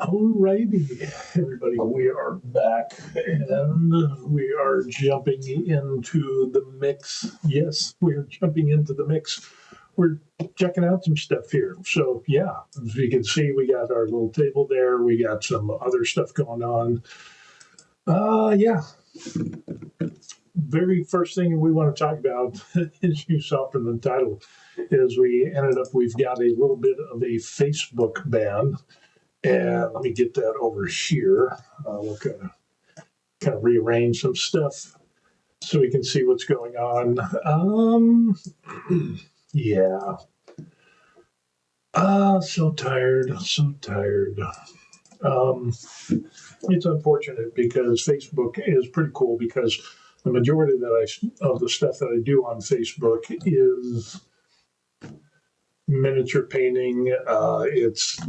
Alrighty, everybody, we are back and we are jumping into the mix. Yes, we're jumping into the mix. We're checking out some stuff here. So, yeah, as you can see, we got our little table there. We got some other stuff going on. Yeah, very first thing we want to talk about, as you saw from the title, is we've got a little bit of a Facebook ban. And let me get that over here. We'll kind of rearrange some stuff so we can see what's going on. Yeah. So tired, so tired. It's unfortunate because Facebook is pretty cool because the majority of the stuff that I do on Facebook is miniature painting. It's,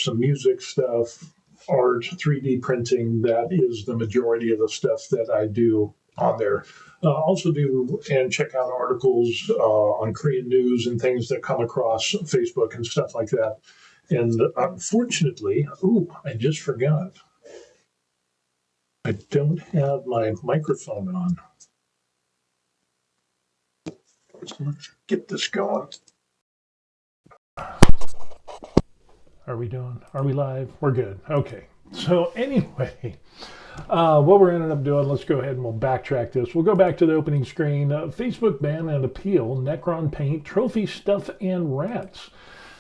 some music stuff, art, 3D printing. That is the majority of the stuff that I do on there. Also do and check out articles on Korean news and things that come across Facebook and stuff like that. And unfortunately, I just forgot. I don't have my microphone on. So let's get this going. Are we live? We're good. Okay. So anyway, what we're ended up doing, let's go ahead and we'll backtrack this. We'll go back to the opening screen. Facebook ban and appeal, Necron Paint, trophy stuff, and rants.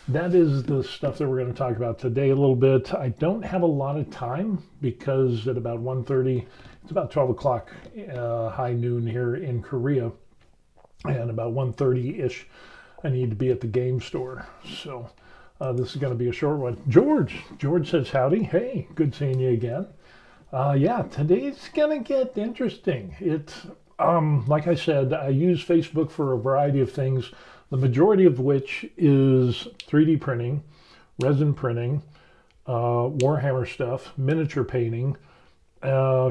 That is the stuff that we're going to talk about today a little bit. I don't have a lot of time because at about 1:30, it's about 12 o'clock high noon here in Korea. And about 1:30-ish, I need to be at the game store. So this is going to be a short one. George says howdy. Hey, good seeing you again. Yeah, today's going to get interesting. It's, like I said, I use Facebook for a variety of things, the majority of which is 3D printing, resin printing, Warhammer stuff, miniature painting,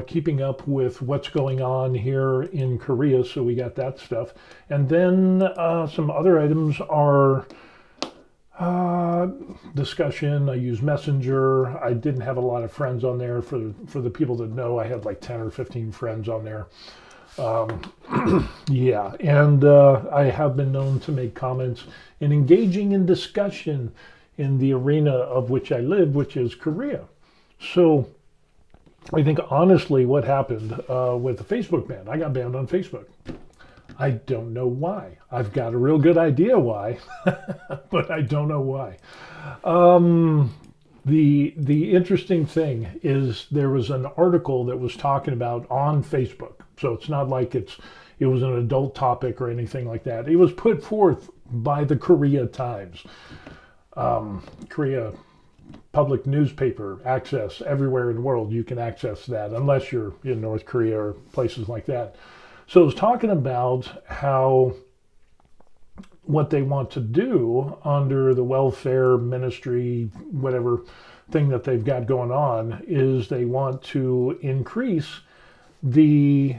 keeping up with what's going on here in Korea, so we got that stuff. And then some other items are discussion. I use Messenger. I didn't have a lot of friends on there. For the people that know, I had like 10 or 15 friends on there. Yeah, and I have been known to make comments and engaging in discussion in the arena of which I live, which is Korea. So I think honestly what happened with the Facebook ban, I got banned on Facebook. I don't know why. I've got a real good idea why, but I don't know why. The interesting thing is there was an article that was talking about on Facebook. So it's not like it was an adult topic or anything like that. It was put forth by the Korea Times. Korea public newspaper access everywhere in the world. You can access that unless you're in North Korea or places like that. So it was talking about how what they want to do under the welfare ministry, whatever thing that they've got going on, is they want to increase the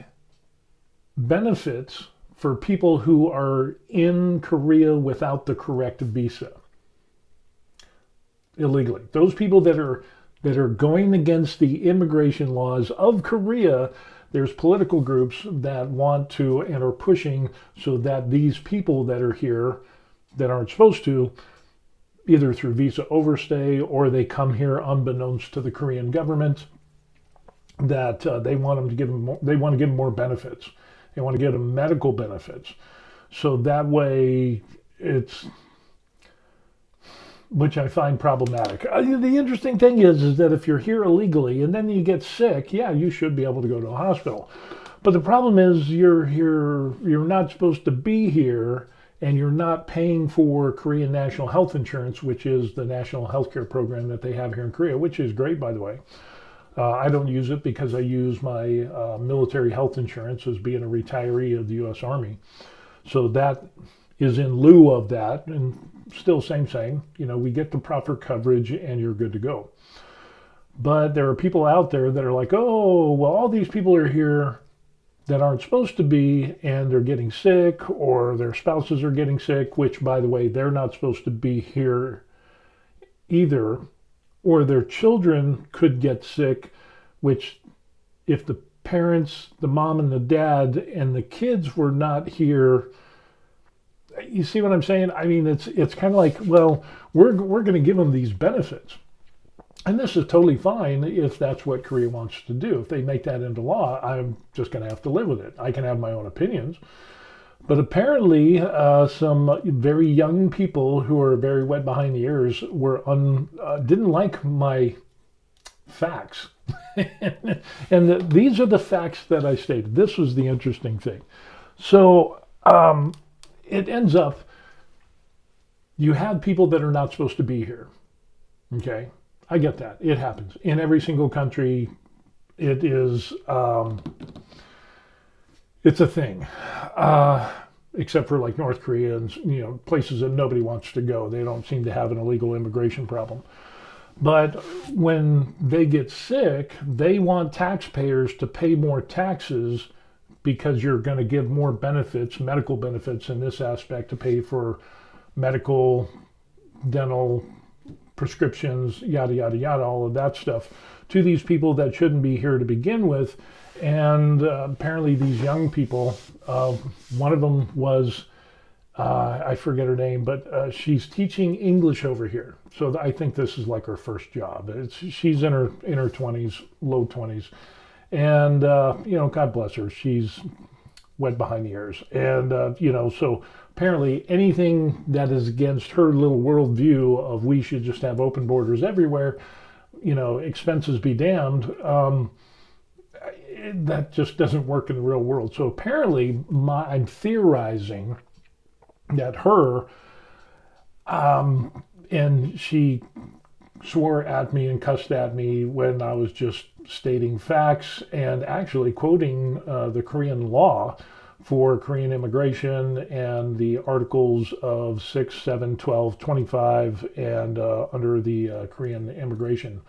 benefits for people who are in Korea without the correct visa illegally. Those people that are going against the immigration laws of Korea. There's political groups that want to and are pushing so that these people that are here that aren't supposed to, either through visa overstay or they come here unbeknownst to the Korean government, that they want to give them more benefits. They want to give them medical benefits. So that way which I find problematic. The interesting thing is that if you're here illegally and then you get sick, yeah, you should be able to go to a hospital. But the problem is you're not supposed to be here and you're not paying for Korean National Health Insurance, which is the national healthcare program that they have here in Korea, which is great, by the way. I don't use it because I use my military health insurance as being a retiree of the U.S. Army. So that is in lieu of that, and still same, we get the proper coverage and you're good to go. But there are people out there that are like, oh, well, all these people are here that aren't supposed to be, and they're getting sick, or their spouses are getting sick, which, by the way, they're not supposed to be here either or their children could get sick, which if the parents, the mom and the dad and the kids were not here, you see what I'm saying? I mean, it's kind of like, well, we're going to give them these benefits. And this is totally fine if that's what Korea wants to do. If they make that into law, I'm just going to have to live with it. I can have my own opinions. But apparently, some very young people who are very wet behind the ears didn't like my facts. And these are the facts that I stated. This was the interesting thing. So it ends up, you have people that are not supposed to be here. Okay? I get that. It happens. In every single country, it is, it's a thing. Except for like North Korea and, you know, places that nobody wants to go. They don't seem to have an illegal immigration problem. But when they get sick, they want taxpayers to pay more taxes because you're going to give more benefits, medical benefits in this aspect, to pay for medical, dental, prescriptions, yada, yada, yada, all of that stuff to these people that shouldn't be here to begin with. And apparently these young people, one of them was, I forget her name, but she's teaching English over here. So I think this is like her first job. She's in her 20s, low 20s. And, you know, God bless her. She's wet behind the ears. And, you know, so apparently anything that is against her little worldview of we should just have open borders everywhere, you know, expenses be damned, that just doesn't work in the real world. So apparently I'm theorizing that her, and she swore at me and cussed at me when I was just stating facts and actually quoting the Korean law for Korean immigration and the articles of 6, 7, 12, 25 and under the Korean immigration.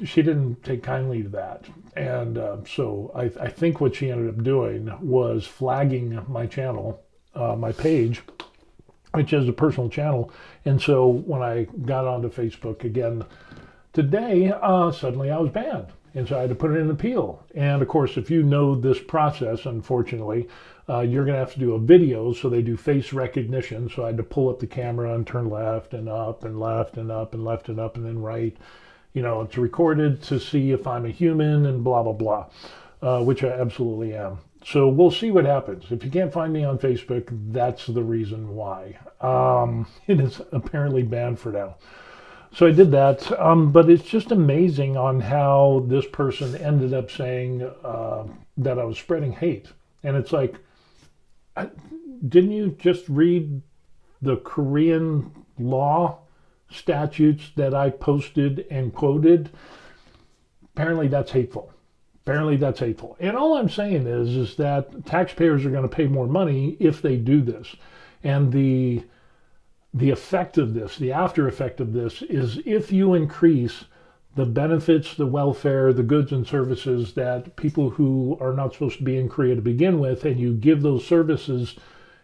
She didn't take kindly to that. And so I think what she ended up doing was flagging my channel, my page, which is a personal channel. And so when I got onto Facebook again today, suddenly I was banned. And so I had to put in an appeal. And of course, if you know this process, unfortunately, you're going to have to do a video. So they do face recognition. So I had to pull up the camera and turn left and up and left and up and left and up and then right. You know, it's recorded to see if I'm a human and blah, blah, blah, which I absolutely am. So we'll see what happens. If you can't find me on Facebook, that's the reason why. It is apparently banned for now. So I did that, but it's just amazing on how this person ended up saying that I was spreading hate. And it's like, didn't you just read the Korean law statutes that I posted and quoted? Apparently that's hateful. Apparently that's hateful. And all I'm saying is that taxpayers are going to pay more money if they do this. And the effect of this, the after effect of this, is if you increase the benefits, the welfare, the goods and services that people who are not supposed to be in Korea to begin with, and you give those services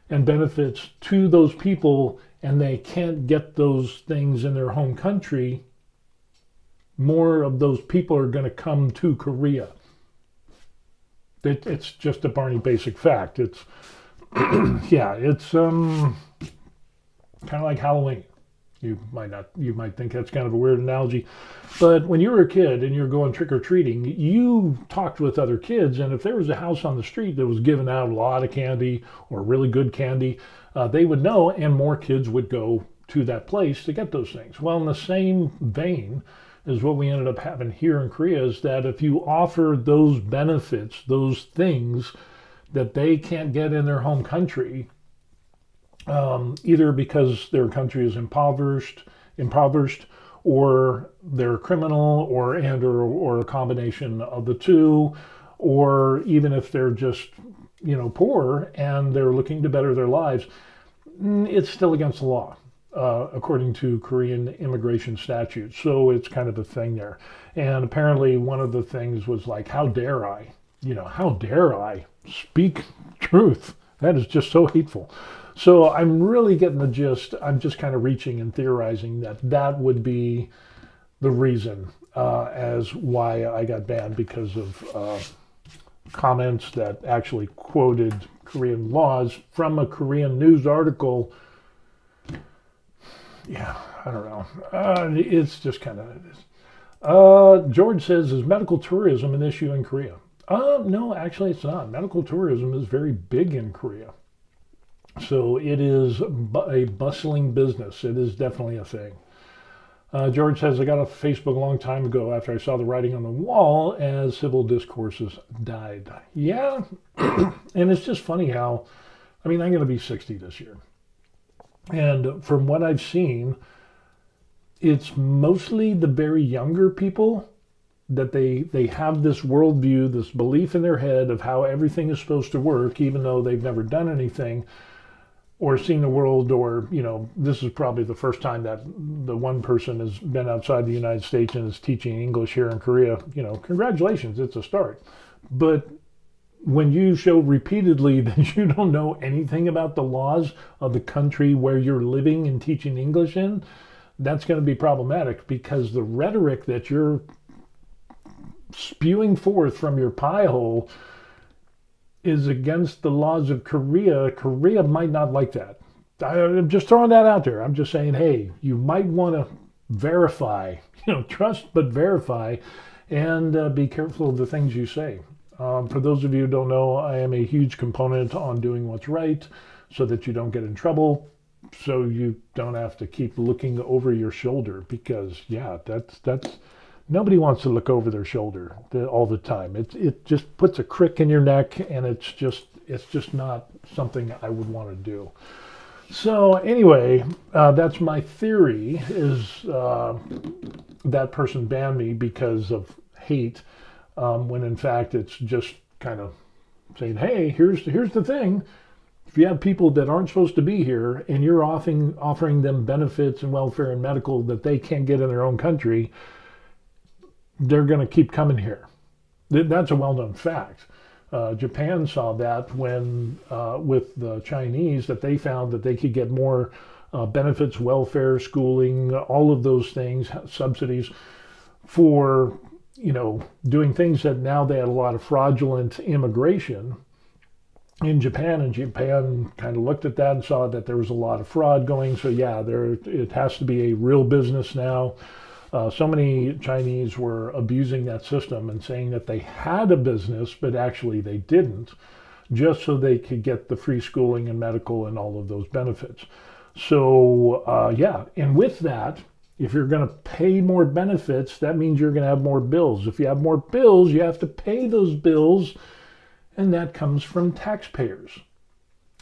and benefits to those people and they can't get those things in their home country, more of those people are going to come to Korea. It's just a Barney basic fact. It's, yeah, it's kind of like Halloween. You might think that's kind of a weird analogy, but when you were a kid and you're going trick-or-treating, you talked with other kids, and if there was a house on the street that was giving out a lot of candy or really good candy, they would know, and more kids would go to that place to get those things. Well, in the same vein is what we ended up having here in Korea, is that if you offer those benefits, those things that they can't get in their home country, either because their country is impoverished, or they're criminal, or a combination of the two, or even if they're just, you know, poor and they're looking to better their lives, it's still against the law, according to Korean immigration statutes. So it's kind of a thing there. And apparently one of the things was like, how dare I speak truth? That is just so hateful. So I'm really getting the gist. I'm just kind of reaching and theorizing that would be the reason as why I got banned, because of comments that actually quoted Korean laws from a Korean news article. Yeah, I don't know. It's just kind of. George says, is medical tourism an issue in Korea? No, actually it's not. Medical tourism is very big in Korea. So it is a bustling business. It is definitely a thing. George says, I got off Facebook a long time ago after I saw the writing on the wall as civil discourses died. Yeah, and it's just funny how, I mean, I'm going to be 60 this year. And from what I've seen, it's mostly the very younger people that they have this worldview, this belief in their head of how everything is supposed to work, even though they've never done anything or seen the world, or, you know, this is probably the first time that the one person has been outside the United States and is teaching English here in Korea. You know, congratulations, it's a start. But when you show repeatedly that you don't know anything about the laws of the country where you're living and teaching English in, that's going to be problematic, because the rhetoric that you're spewing forth from your pie hole is against the laws of Korea. Korea might not like that. I'm just throwing that out there. I'm just saying, hey, you might want to verify, you know, trust but verify, and be careful of the things you say. For those of you who don't know, I am a huge component on doing what's right so that you don't get in trouble, so you don't have to keep looking over your shoulder, because, yeah, that's nobody wants to look over their shoulder all the time. It just puts a crick in your neck, and it's just not something I would want to do. So anyway, that's my theory, is that person banned me because of hate, when in fact it's just kind of saying, hey, here's the thing. If you have people that aren't supposed to be here and you're offering them benefits and welfare and medical that they can't get in their own country, they're going to keep coming here. That's a well-known fact. Japan saw that when, with the Chinese, that they found that they could get more benefits, welfare, schooling, all of those things, subsidies for, you know, doing things that now they had a lot of fraudulent immigration in Japan, and Japan kind of looked at that and saw that there was a lot of fraud going. So yeah, it has to be a real business now. So many Chinese were abusing that system and saying that they had a business, but actually they didn't, just so they could get the free schooling and medical and all of those benefits. So yeah, and with that, if you're going to pay more benefits, that means you're going to have more bills. If you have more bills, you have to pay those bills, and that comes from taxpayers.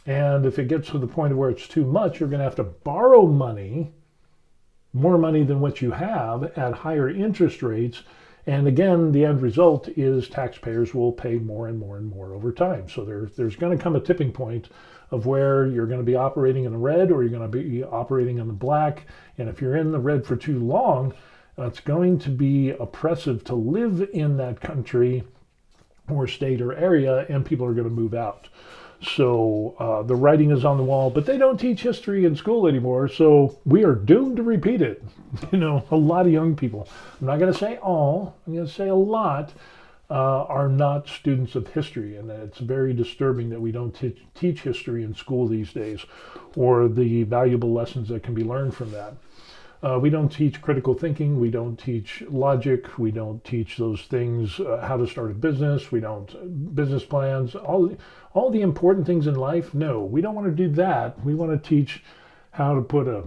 And if it gets to the point where it's too much, you're going to have to borrow money, more money than what you have, at higher interest rates. And again, the end result is taxpayers will pay more and more and more over time. So there's going to come a tipping point of where you're going to be operating in the red, or you're going to be operating in the black. And if you're in the red for too long, it's going to be oppressive to live in that country or state or area, and people are going to move out. So the writing is on the wall, but they don't teach history in school anymore, so we are doomed to repeat it. You know, a lot of young people, I'm not going to say all, I'm going to say a lot, are not students of history, and it's very disturbing that we don't teach history in school these days, or the valuable lessons that can be learned from that. We don't teach critical thinking. We don't teach logic. We don't teach those things, how to start a business. We don't, business plans, all the important things in life. No, we don't want to do that. We want to teach how to put a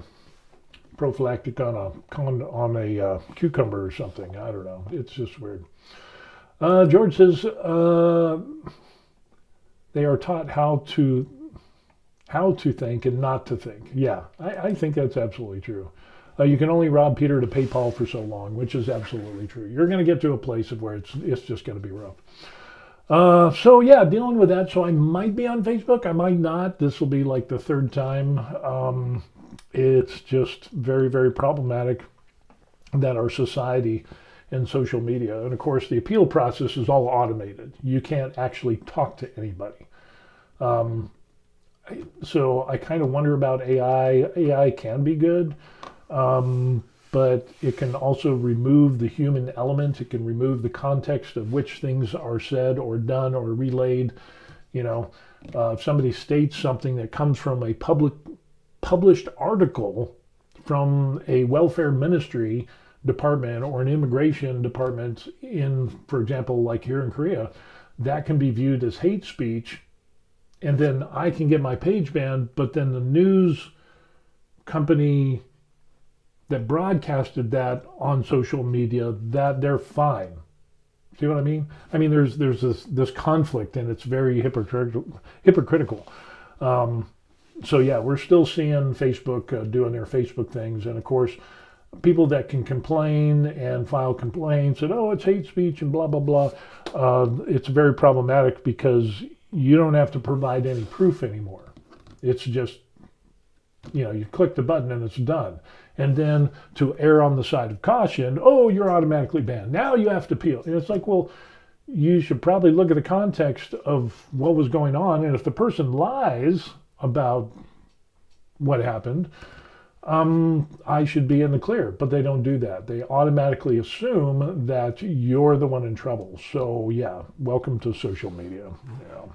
prophylactic on a cucumber or something. I don't know. It's just weird. George says they are taught how to think and not to think. Yeah, I think that's absolutely true. You can only rob Peter to pay Paul for so long, which is absolutely true. You're going to get to a place of where it's just going to be rough. So yeah, dealing with that. So I might be on Facebook. I might not. This will be like the third time. It's just very, very problematic that our society and social media, and of course the appeal process is all automated. You can't actually talk to anybody. So I kind of wonder about AI. AI can be good. but it can also remove the human element. It can remove the context of which things are said or done or relayed. If somebody states something that comes from a published article from a welfare ministry department or an immigration department in, for example, like here in Korea, that can be viewed as hate speech, and then I can get my page banned, but then the news company that broadcasted that on social media, that they're fine. See what I mean? I mean, there's this conflict, and it's very hypocritical. So yeah, we're still seeing Facebook doing their Facebook things, and of course, people that can complain and file complaints and it's hate speech and blah blah blah. It's very problematic because you don't have to provide any proof anymore. It's just you click the button and it's done. And then to err on the side of caution, you're automatically banned. Now you have to appeal. And it's like, well, you should probably look at the context of what was going on. And if the person lies about what happened, I should be in the clear. But they don't do that. They automatically assume that you're the one in trouble. So yeah, welcome to social media. Yeah.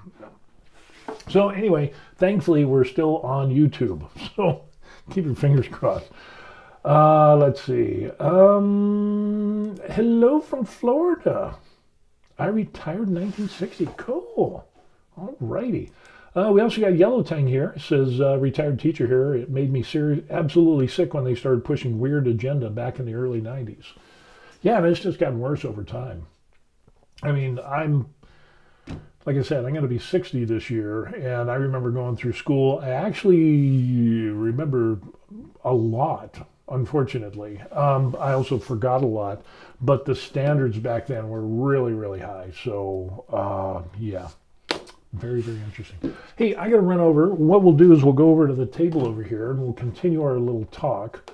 So anyway, thankfully we're still on YouTube. So keep your fingers crossed. Let's see. Hello from Florida. I retired in 1960. Cool. All righty. We also got Yellow Tang here. It says, retired teacher here. It made me absolutely sick when they started pushing weird agenda back in the early 90s. Yeah, and it's just gotten worse over time. I mean, like I said, I'm going to be 60 this year, and I remember going through school. I actually remember a lot, unfortunately. I also forgot a lot, but the standards back then were really, really high. So, yeah. Very, very interesting. Hey, I got to run over. What we'll do is we'll go over to the table over here and we'll continue our little talk.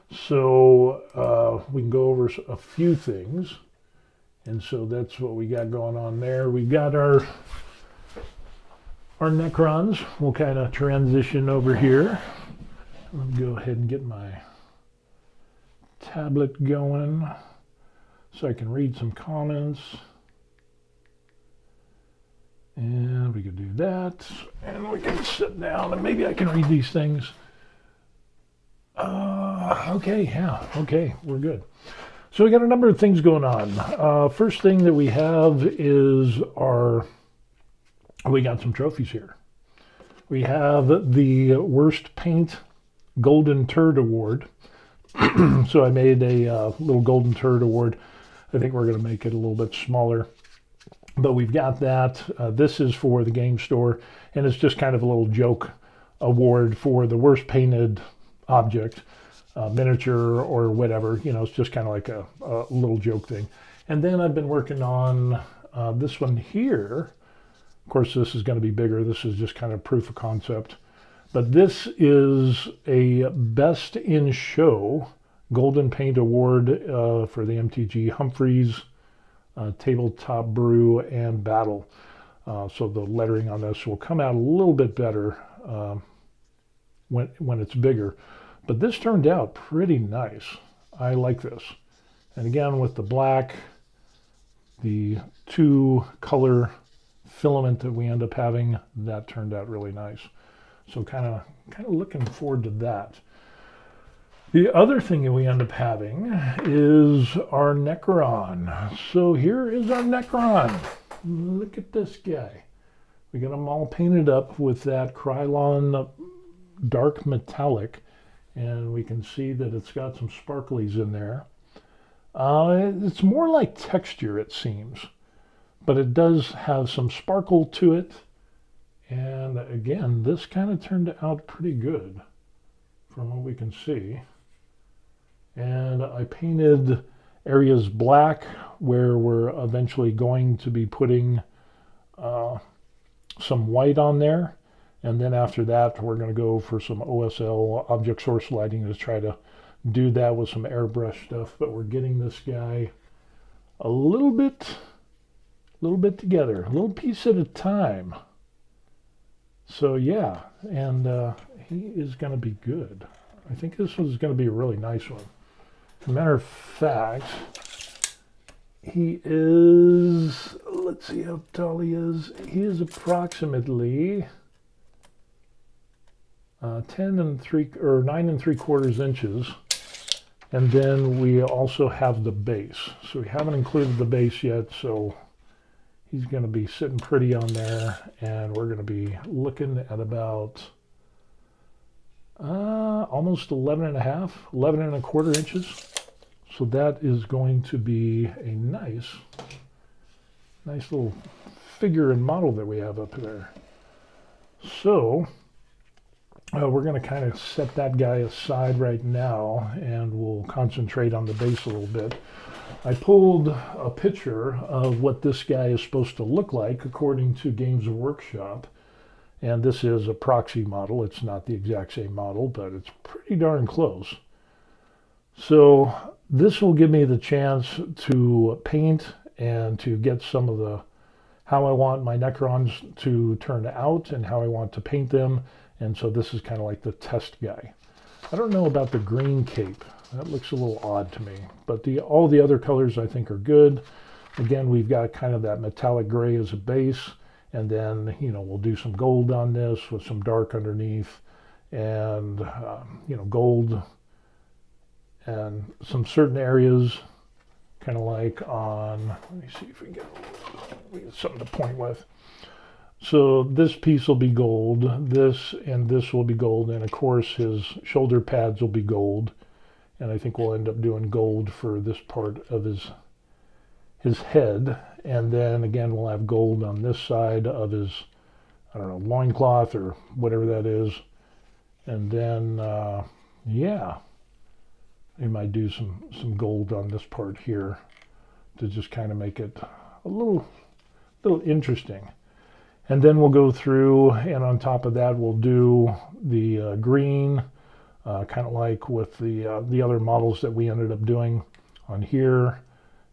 So we can go over a few things. And so that's what we got going on there. We've got our Necrons. We'll kind of transition over here. Let me go ahead and get my tablet going so I can read some comments. And we can do that, and we can sit down, and maybe I can read these things. Okay, yeah, okay, we're good. So we got a number of things going on. First thing that we have is we got some trophies here. We have the Worst Paint Golden Turd Award. So I made a little Golden Turd Award. I think we're going to make it a little bit smaller. But we've got that. This is for the game store, and it's just kind of a little joke award for the worst painted object, miniature or whatever. It's just kind of like a little joke thing. And then I've been working on this one here. Of course, this is going to be bigger. This is just kind of proof of concept. But this is a Best in Show Golden Paint Award for the MTG Humphreys Tabletop Brew and Battle. So the lettering on this will come out a little bit better when it's bigger. But this turned out pretty nice. I like this. And again, with the black, the 2-color filament that we end up having, that turned out really nice. So kind of looking forward to that. The other thing that we end up having is our Necron. So here is our Necron. Look at this guy. We got them all painted up with that Krylon dark metallic, and we can see that it's got some sparklies in there. It's more like texture, it seems, but it does have some sparkle to it. And again, this kind of turned out pretty good from what we can see. And I painted areas black where we're eventually going to be putting some white on there. And then after that, we're going to go for some OSL, object source lighting, to try to do that with some airbrush stuff. But we're getting this guy a little bit together, a little piece at a time. So yeah, and he is going to be good. I think this one's going to be a really nice one. Matter of fact, he is, let's see how tall he is. He is approximately 9 3/4 inches. And then we also have the base. So we haven't included the base yet, so he's going to be sitting pretty on there, and we're going to be looking at about almost 11 1/4 inches. So that is going to be a nice little figure and model that we have up there. So we're going to kind of set that guy aside right now, and we'll concentrate on the base a little bit. I pulled a picture of what this guy is supposed to look like according to Games Workshop, and this is a proxy model. It's not the exact same model, but it's pretty darn close. So this will give me the chance to paint and to get some of the how I want my Necrons to turn out and how I want to paint them. And so this is kind of like the test guy. I don't know about the green cape. That looks a little odd to me, but all the other colors I think are good. Again, we've got kind of that metallic gray as a base, and then, you know, we'll do some gold on this with some dark underneath, and, you know, gold and some certain areas, kind of like on, let me see if we get something to point with. So this piece will be gold, this and this will be gold, and of course his shoulder pads will be gold, and I think we'll end up doing gold for this part of his head, and then again we'll have gold on this side of his, I don't know, loincloth or whatever that is, and then yeah, we might do some gold on this part here to just kind of make it a little interesting. And then we'll go through, and on top of that, we'll do the green, kind of like with the other models that we ended up doing on here.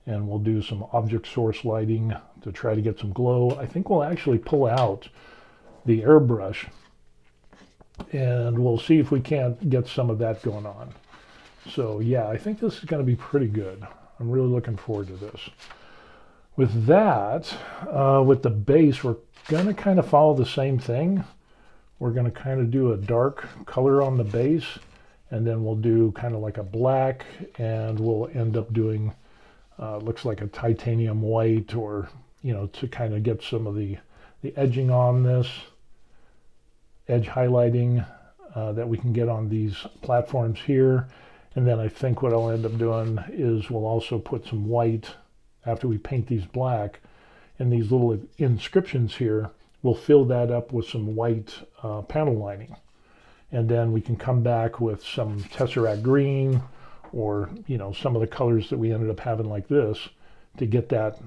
And we'll do some object source lighting to try to get some glow. I think we'll actually pull out the airbrush, and we'll see if we can't get some of that going on. So yeah, I think this is going to be pretty good. I'm really looking forward to this. With that, with the base, we're going to kind of follow the same thing. We're going to kind of do a dark color on the base, and then we'll do kind of like a black, and we'll end up doing looks like a titanium white, or, you know, to kind of get some of the edging on this, edge highlighting that we can get on these platforms here. And then I think what I'll end up doing is we'll also put some white after we paint these black, and these little inscriptions here, we'll fill that up with some white panel lining. And then we can come back with some Tesseract green, or, you know, some of the colors that we ended up having like this to get that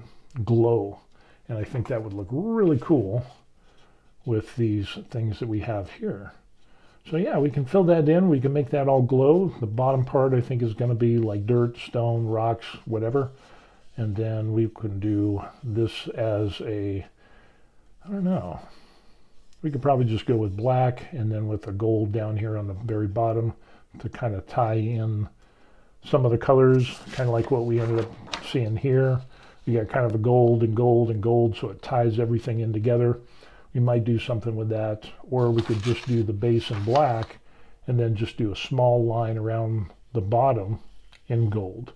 glow. And I think that would look really cool with these things that we have here. So yeah, we can fill that in. We can make that all glow. The bottom part I think is going to be like dirt, stone, rocks, whatever. And then we can do this as a, I don't know, we could probably just go with black, and then with the gold down here on the very bottom to kind of tie in some of the colors, kind of like what we ended up seeing here. You got kind of a gold and gold and gold, so it ties everything in together. We might do something with that, or we could just do the base in black and then just do a small line around the bottom in gold.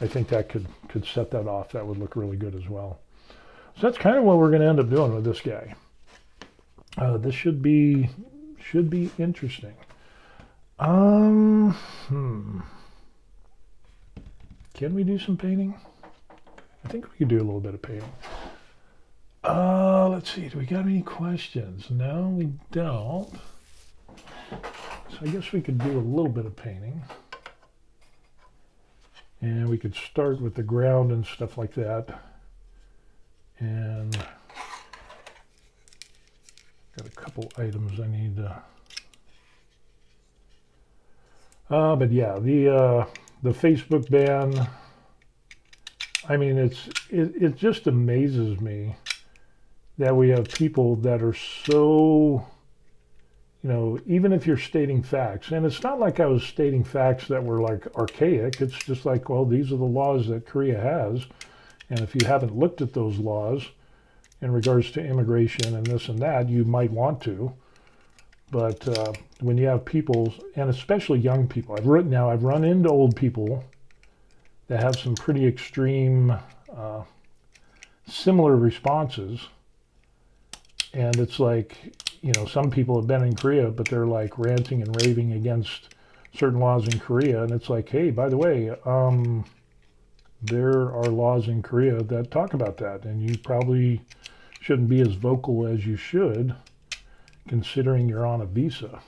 I think that could set that off. That would look really good as well. So that's kind of what we're going to end up doing with this guy. This should be interesting. Can we do some painting? I think we could do a little bit of painting. Let's see. Do we got any questions? No, we don't. So I guess we could do a little bit of painting. And we could start with the ground and stuff like that. And got a couple items I need to... but yeah, the Facebook ban, I mean, it just amazes me that we have people that are so you know, even if you're stating facts, and it's not like I was stating facts that were like archaic, it's just like, well, these are the laws that Korea has, and if you haven't looked at those laws in regards to immigration and this and that, you might want to. But when you have people, and especially young people, I've run into old people that have some pretty extreme, similar responses. And it's like, you know, some people have been in Korea, but they're like ranting and raving against certain laws in Korea. And it's like, hey, by the way, there are laws in Korea that talk about that. And you probably shouldn't be as vocal as you should, considering you're on a visa.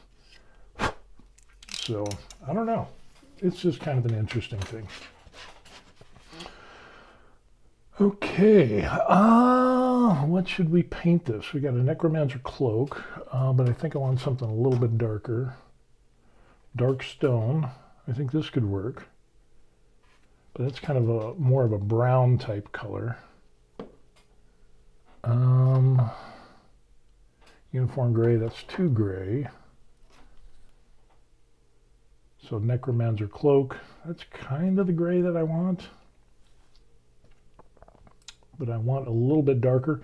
So, I don't know. It's just kind of an interesting thing. Okay, what should we paint this? We got a necromancer cloak, but I think I want something a little bit darker. Dark stone. I think this could work. But it's kind of a more of a brown type color. Uniform gray, that's too gray. So necromancer cloak, that's kind of the gray that I want. But I want a little bit darker.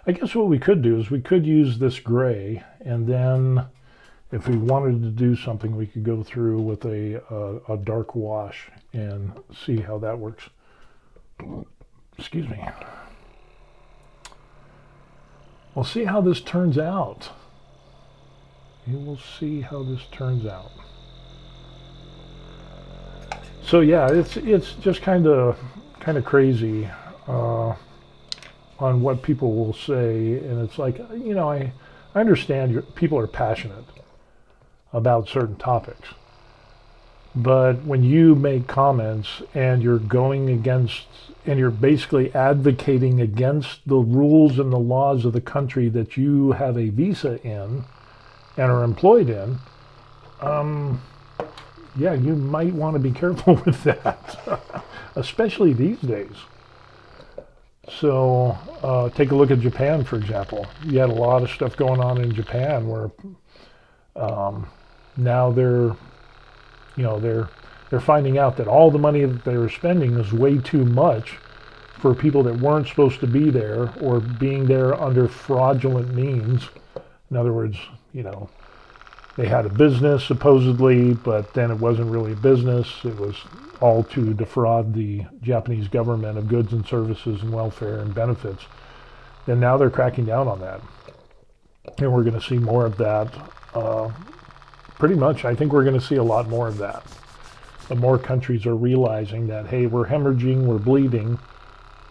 I guess what we could do is we could use this gray, and then if we wanted to do something, we could go through with a dark wash and see how that works. Excuse me. We'll see how this turns out. You will see how this turns out. So yeah, it's just kind of crazy on what people will say, and it's like, you know, I understand people are passionate about certain topics, but when you make comments and you're going against, and you're basically advocating against the rules and the laws of the country that you have a visa in and are employed in, yeah, you might want to be careful with that, especially these days. So take a look at Japan, for example. You had a lot of stuff going on in Japan where now they're finding out that all the money that they were spending is way too much for people that weren't supposed to be there, or being there under fraudulent means. In other words, you know, they had a business supposedly, but then it wasn't really a business. It was all to defraud the Japanese government of goods and services and welfare and benefits. And now they're cracking down on that. And we're going to see more of that. Pretty much, I think we're going to see a lot more of that. The more countries are realizing that, hey, we're hemorrhaging, we're bleeding,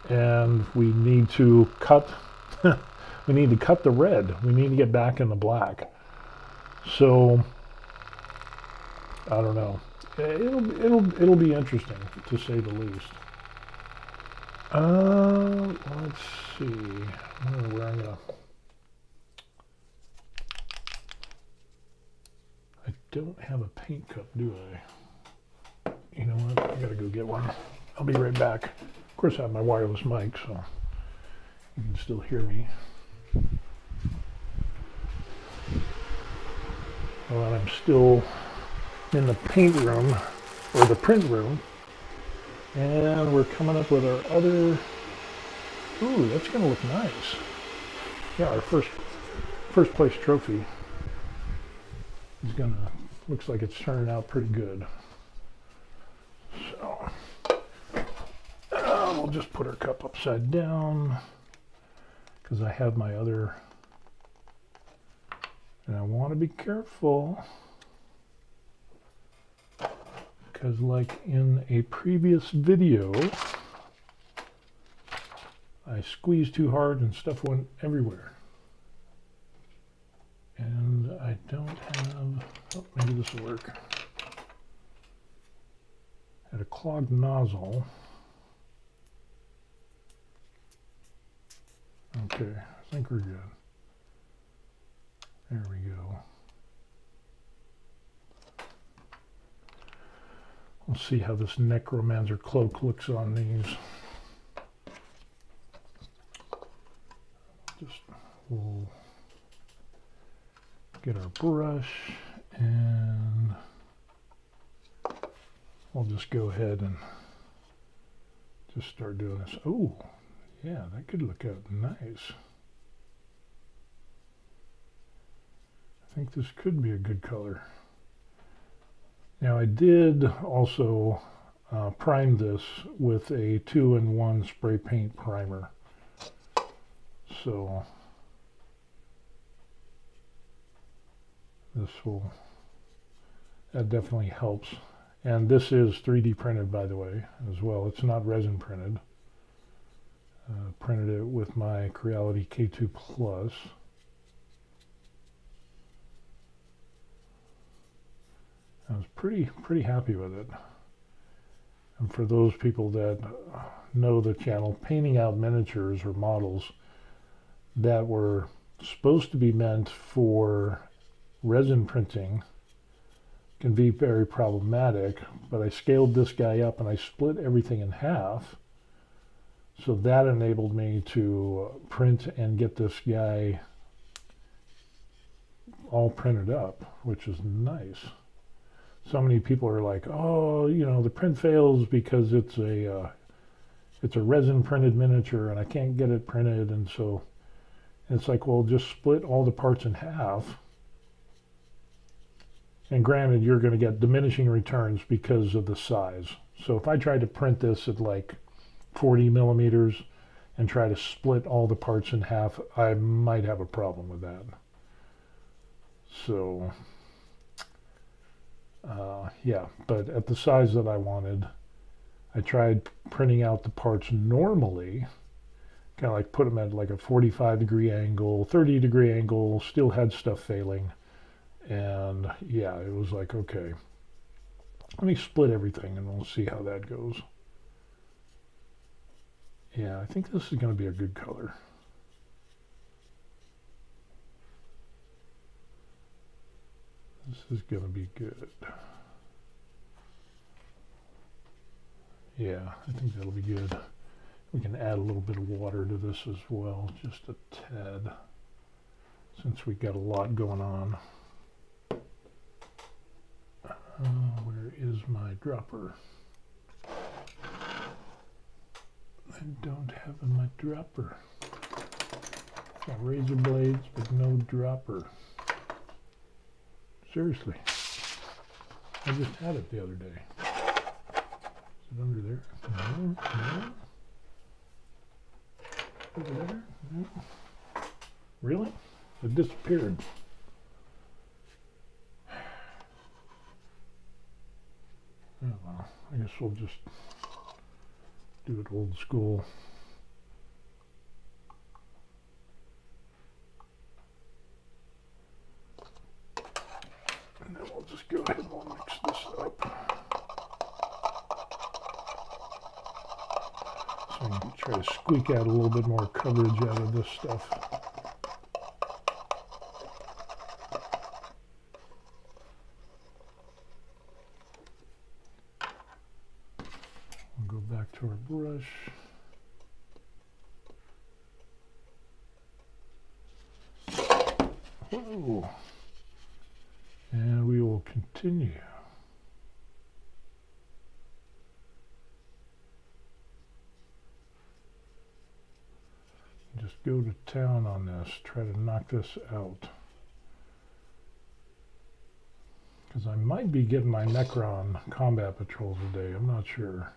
and we need to cut we need to cut the red. We need to get back in the black. So I don't know. It'll be interesting, to say the least. Let's see. I don't know where I'm gonna. I don't have a paint cup, do I? You know what? I gotta go get one. I'll be right back. Of course, I have my wireless mic, so you can still hear me. Well, I'm still in the paint room, or the print room, and we're coming up with our other. Ooh, that's gonna look nice. Yeah, our first place trophy is looks like it's turning out pretty good. So we'll just put our cup upside down, because I have my other, and I want to be careful, because like in a previous video, I squeezed too hard and stuff went everywhere. And I don't have, oh, maybe this will work. Had a clogged nozzle. Okay, I think we're good. There we go. We'll see how this necromancer cloak looks on these. We'll get our brush, and we'll just go ahead and just start doing this. Oh, yeah, that could look out nice. I think this could be a good color. Now I did also prime this with a 2-in-1 spray paint primer. So that definitely helps. And this is 3D printed, by the way, as well. It's not resin printed. Printed it with my Creality K2 Plus. I was pretty happy with it. And for those people that know the channel, painting out miniatures or models that were supposed to be meant for resin printing can be very problematic, but I scaled this guy up and I split everything in half. So that enabled me to print and get this guy all printed up, which is nice. So many people are like, oh, you know, the print fails because it's a resin printed miniature and I can't get it printed. And so it's like, well, just split all the parts in half. And granted, you're going to get diminishing returns because of the size. So if I tried to print this at like 40 millimeters and try to split all the parts in half, I might have a problem with that. So yeah, but at the size that I wanted, I tried printing out the parts normally, kind of like put them at like a 45-degree angle, 30-degree angle, still had stuff failing. And yeah, it was like, okay, let me split everything and we'll see how that goes. Yeah, I think this is going to be a good color. This is going to be good. Yeah, I think that'll be good. We can add a little bit of water to this as well, just a tad, since we got a lot going on. Where is my dropper? I don't have my dropper. Got razor blades, but no dropper. Seriously. I just had it the other day. Is it under there? No, no. Over there? No. Really? It disappeared. Oh, well, I guess we'll just do it old school. And then we'll just go ahead and we'll mix this up. So I can try to squeak out a little bit more coverage out of this stuff. We'll go back to our brush. Whoa. And we will continue. Just go to town on this, try to knock this out. Because I might be getting my Necron Combat Patrol today, I'm not sure.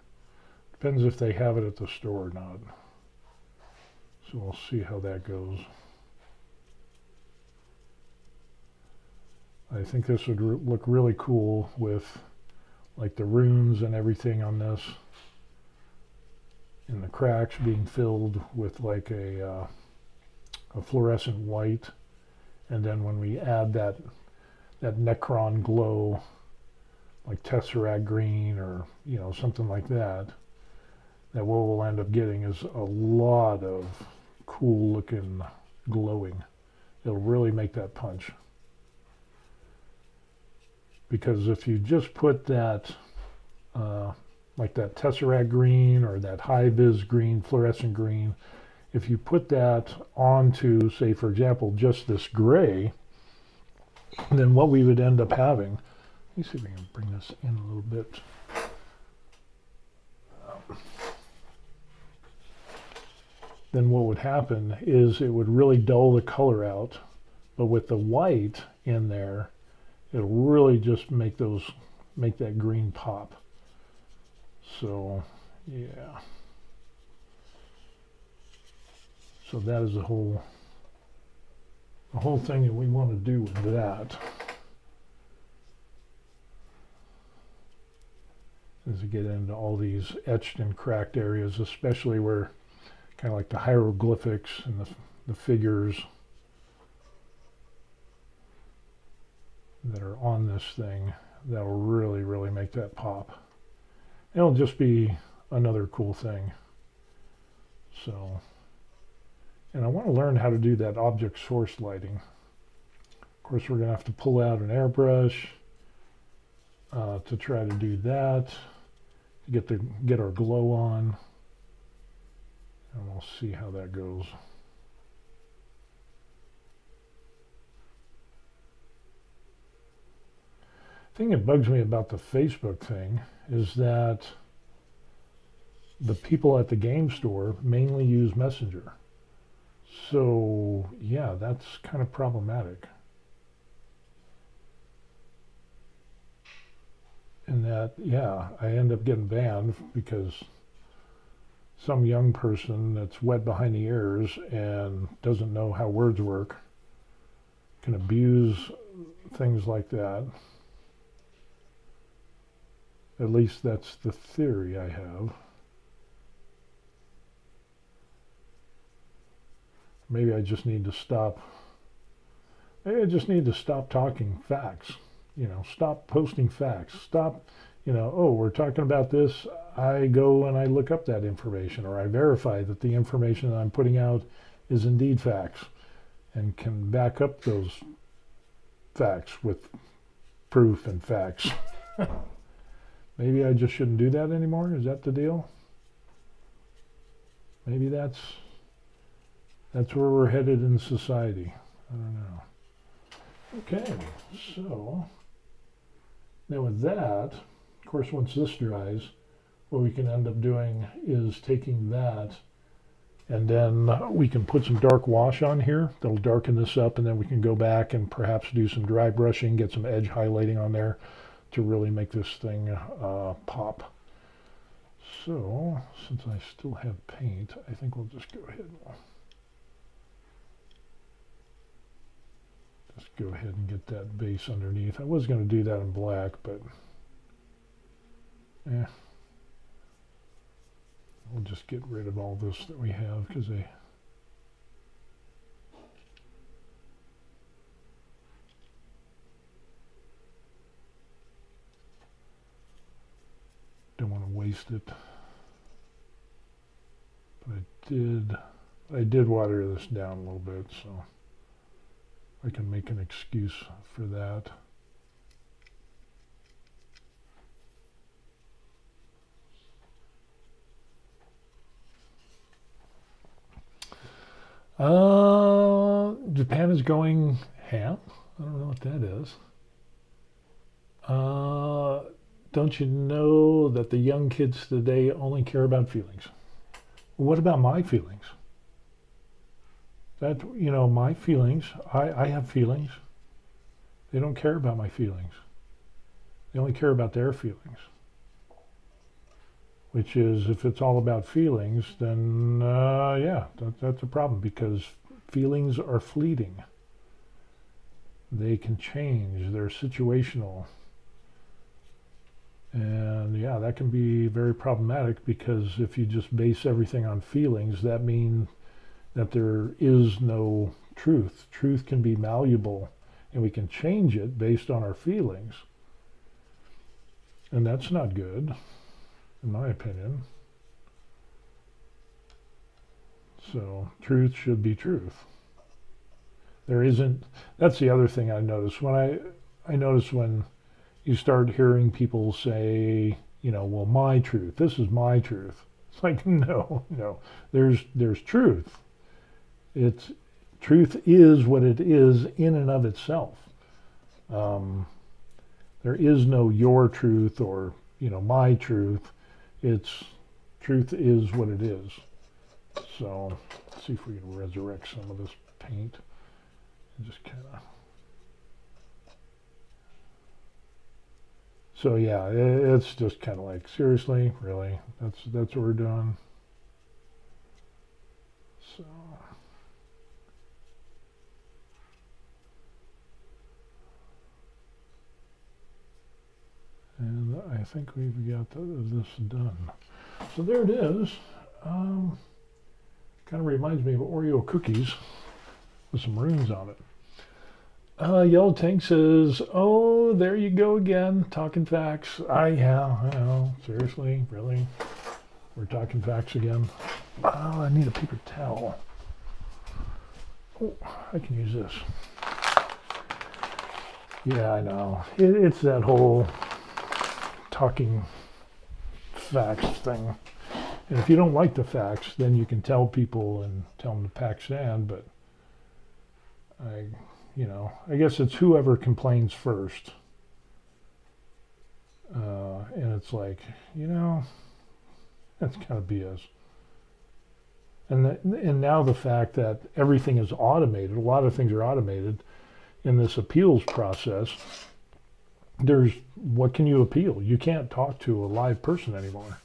Depends if they have it at the store or not. So we'll see how that goes. I think this would look really cool with like the runes and everything on this, and the cracks being filled with like a fluorescent white, and then when we add that Necron glow, like Tesseract green or something like that, that what we'll end up getting is a lot of cool looking glowing. It'll really make that punch. Because if you just put that, like that Tesseract green or that high-vis green, fluorescent green, if you put that onto, say, for example, just this gray, then what we would end up having, let me see if we can bring this in a little bit. Then what would happen is it would really dull the color out, but with the white in there, it'll really just make that green pop. So yeah, so that is the whole thing that we want to do with that is to get into all these etched and cracked areas, especially where kind of like the hieroglyphics and the figures that are on this thing. That'll really, really make that pop. It'll just be another cool thing. So, and I want to learn how to do that object source lighting. Of course, we're going to have to pull out an airbrush to try to do that, to get our glow on. And we'll see how that goes. The thing that bugs me about the Facebook thing is that the people at the game store mainly use Messenger. So, yeah, that's kind of problematic. And that, yeah, I end up getting banned because some young person that's wet behind the ears and doesn't know how words work can abuse things like that. At least that's the theory I have. Maybe I just need to stop. Maybe I just need to stop talking facts. You know, stop posting facts. Stop, you know, oh, we're talking about this. I go and I look up that information, or I verify that the information that I'm putting out is indeed facts and can back up those facts with proof and facts. Maybe I just shouldn't do that anymore. Is that the deal? Maybe that's where we're headed in society. I don't know. Okay, so now with that, of course, once this dries, what we can end up doing is taking that, and then we can put some dark wash on here that'll darken this up, and then we can go back and perhaps do some dry brushing, get some edge highlighting on there to really make this thing pop. So since I still have paint, I think we'll just go ahead and get that base underneath. I was going to do that in black, but we'll just get rid of all this that we have because they don't want to waste it. But I did water this down a little bit, so I can make an excuse for that. Japan is going ham. I don't know what that is. Don't you know that the young kids today only care about feelings? Well, what about my feelings? That, you know, my feelings, I have feelings. They don't care about my feelings. They only care about their feelings. Which is, if it's all about feelings, then yeah, that's a problem, because feelings are fleeting. They can change. They're situational. And yeah, that can be very problematic, because if you just base everything on feelings, that means that there is no truth. Truth can be malleable, and we can change it based on our feelings. And that's not good, in my opinion. So truth should be truth. There isn't, that's the other thing I noticed. I notice when you start hearing people say, you know, well, my truth, this is my truth. It's like, no, there's truth. Truth is what it is in and of itself. Um, there is no your truth or, my truth. It's truth is what it is. So let's see if we can resurrect some of this paint and just kind of. So yeah, it's just kind of like, seriously, really, that's what we're doing. So. And I think we've got this done. So there it is. Kind of reminds me of Oreo cookies with some runes on it. Yellow Tank says, oh, there you go again, talking facts. Yeah, I know, seriously, really? We're talking facts again. Oh, I need a paper towel. Oh, I can use this. Yeah, I know. It's that whole talking facts thing. And if you don't like the facts, then you can tell people and tell them to pack stand, but I guess it's whoever complains first. And it's like, that's kind of BS. And now the fact that everything is automated, a lot of things are automated in this appeals process. What can you appeal? You can't talk to a live person anymore.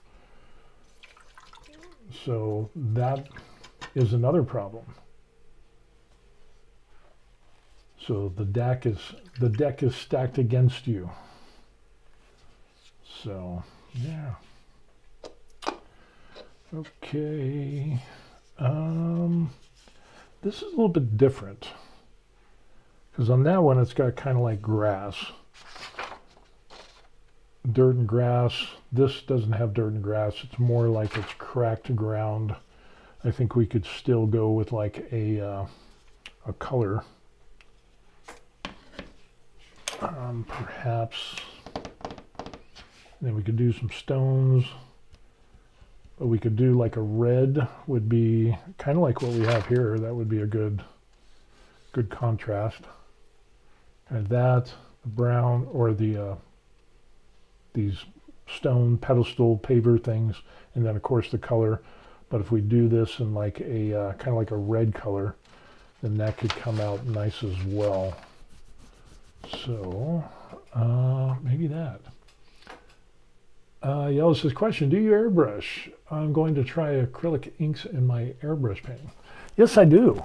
So that is another problem. So the deck is stacked against you. So yeah. Okay. This is a little bit different because on that one it's got kind of like grass, dirt and grass. This doesn't have dirt and grass. It's more like it's cracked ground. I think we could still go with like a color. Perhaps. Then we could do some stones. But we could do like a red would be kind of like what we have here. That would be a good contrast. And that, the brown, or the these stone pedestal paver things, and then of course the color. But if we do this in like a kind of like a red color, then that could come out nice as well. So maybe that. Yellow says, question, do you airbrush? I'm going to try acrylic inks in my airbrush painting. Yes, I do.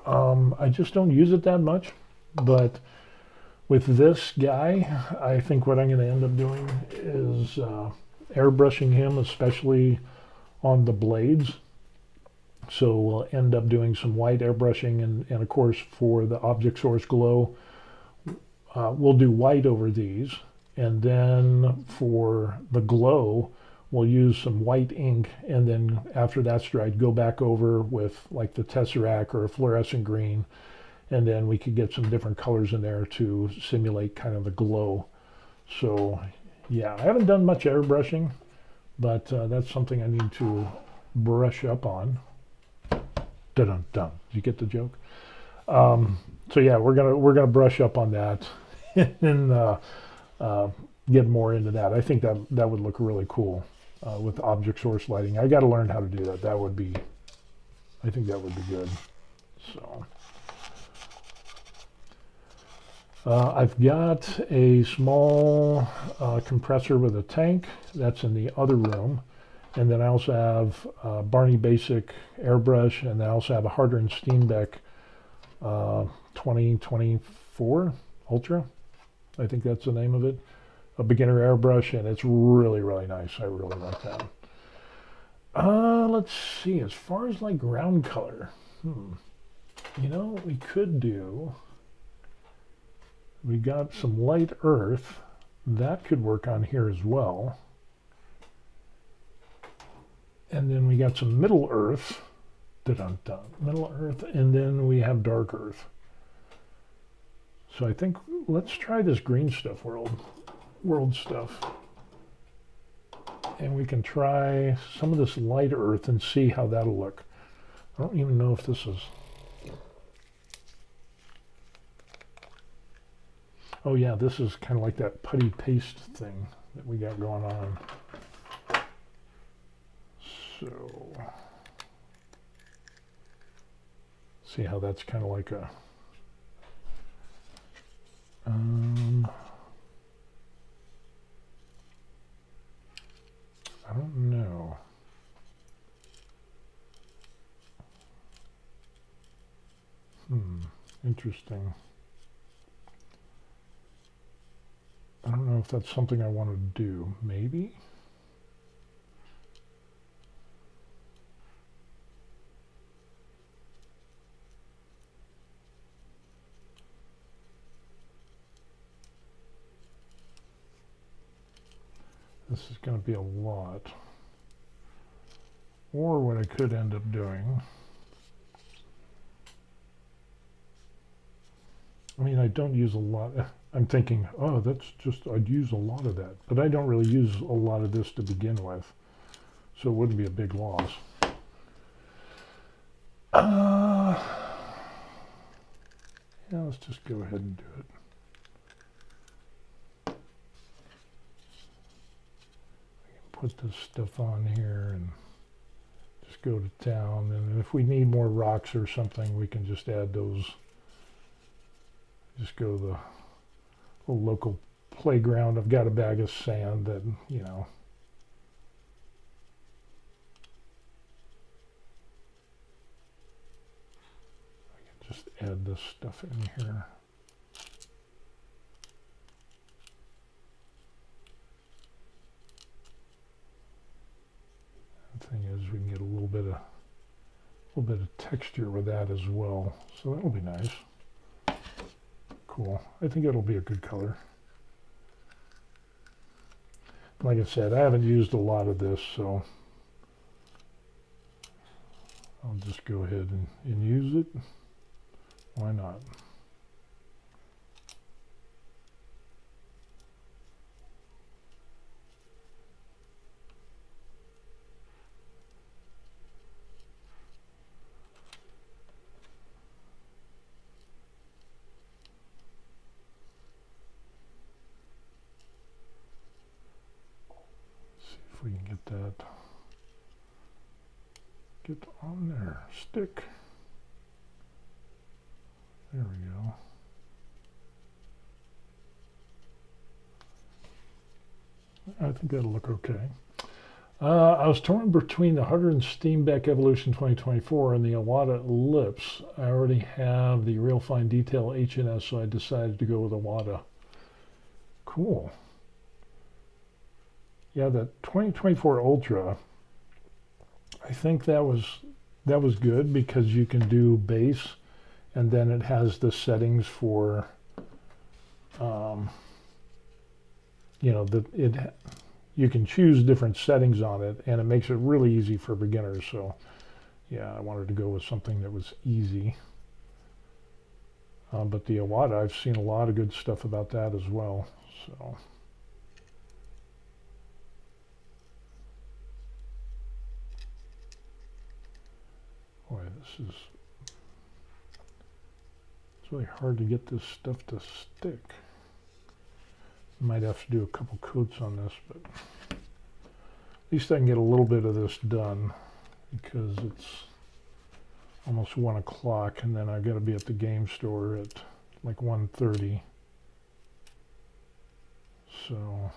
I just don't use it that much. But with this guy, I think what I'm going to end up doing is airbrushing him, especially on the blades. So we'll end up doing some white airbrushing. And of course, for the object source glow, we'll do white over these. And then for the glow, we'll use some white ink. And then after that's dried, go back over with like the Tesseract or a fluorescent green. And then we could get some different colors in there to simulate kind of the glow. So yeah, I haven't done much airbrushing, but that's something I need to brush up on. Dun-dun-dun. Did you get the joke? So yeah, we're gonna brush up on that and get more into that. I think that would look really cool with object source lighting. I got to learn how to do that. I think that would be good. So I've got a small compressor with a tank that's in the other room, and then I also have Barney Basic airbrush, and I also have a Harder & Steenbeck 2024 Ultra. I think that's the name of it. A beginner airbrush, and it's really, really nice. I really like that. Let's see, as far as like ground color, we could do, we got some light earth. That could work on here as well. And then we got some middle earth. Dun-dun-dun. Middle earth, and then we have dark earth. So I think let's try this green stuff world stuff. And we can try some of this light earth and see how that'll look. I don't even know if this is... Oh yeah, this is kind of like that putty paste thing that we got going on. So, see how that's kind of like a, I don't know. Interesting. I don't know if that's something I want to do. Maybe? This is going to be a lot. Or what I could end up doing, I mean, I don't use a lot. I'm thinking, oh, that's just, I'd use a lot of that. But I don't really use a lot of this to begin with. So it wouldn't be a big loss. Yeah, let's just go ahead and do it. Put this stuff on here and just go to town, and if we need more rocks or something, we can just add those. Just go to the little local playground. I've got a bag of sand that, you know, I can just add this stuff in here. Thing is, we can get a little bit of texture with that as well, so that'll be nice. Cool. I think it'll be a good color. Like I said, I haven't used a lot of this, so I'll just go ahead and use it. Why not? If we can get that, get on there, stick. There we go. I think that'll look okay. I was torn between the Harder and Steenbeck Evolution 2024 and the Iwata Ellipse. I already have the Real Fine Detail H&S, so I decided to go with Iwata. Cool. Yeah, the 2024 Ultra, I think that was good because you can do base, and then it has the settings for, you know, you can choose different settings on it, and it makes it really easy for beginners. So, yeah, I wanted to go with something that was easy. But the Iwata, I've seen a lot of good stuff about that as well. So. Boy, it's really hard to get this stuff to stick. Might have to do a couple coats on this, but at least I can get a little bit of this done because it's almost 1 o'clock, and then I've got to be at the game store at like 1:30. So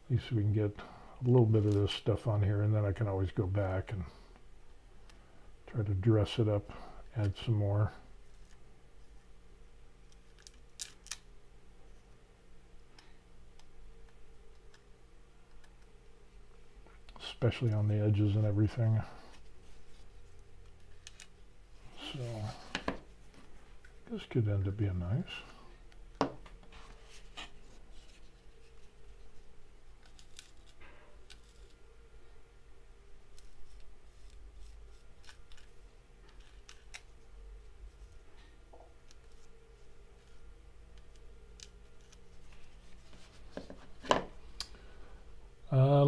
at least we can get a little bit of this stuff on here, and then I can always go back and try to dress it up, add some more. Especially on the edges and everything. So this could end up being nice.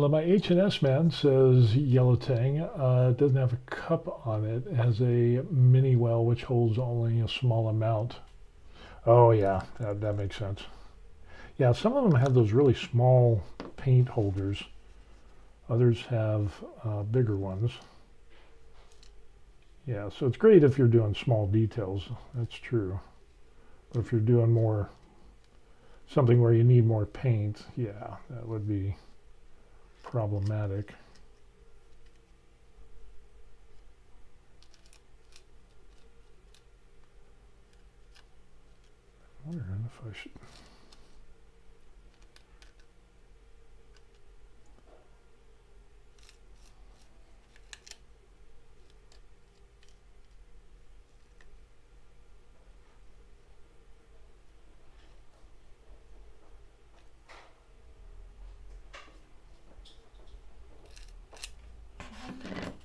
My H&S man says Yellow Tang. It doesn't have a cup on it. It has a mini well which holds only a small amount. Oh yeah, that makes sense. Yeah, some of them have those really small paint holders. Others have bigger ones. Yeah, so it's great if you're doing small details. That's true. But if you're doing more, something where you need more paint, yeah, that would be problematic. I'm wondering if I should.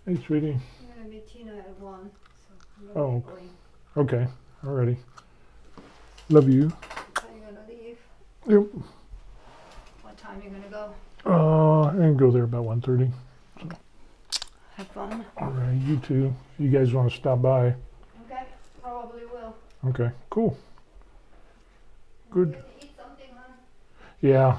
Hey, sweetie. I'm gonna meet Tina at 1, so I'm Oh, gonna be going. okay. Alrighty. Love you. Are you gonna leave? Yep. What time are you gonna go? I can go there about 1:30. Have fun. Alright, you too. You guys want to stop by? Okay, probably will. Okay, cool. Good. You need to eat something, hon? Yeah.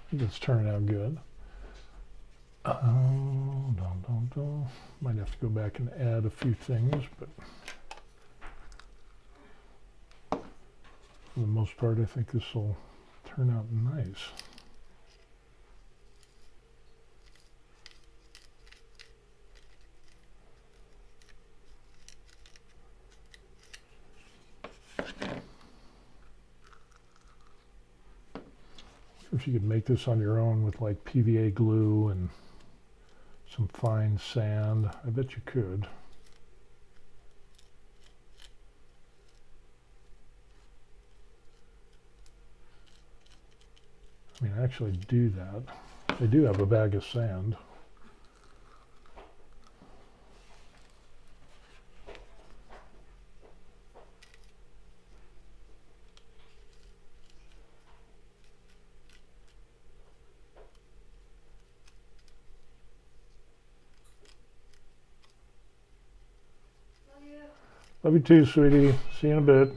I think it's turning out good. Might have to go back and add a few things, but for the most part, I think this will turn out nice. If you could make this on your own with like PVA glue and some fine sand, I bet you could. I mean, actually do that. They do have a bag of sand. Love you. Love you too, sweetie. See you in a bit.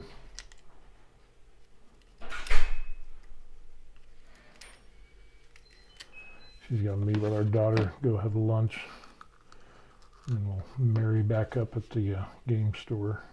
She's going to meet with our daughter, go have lunch, and then we'll marry back up at the game store.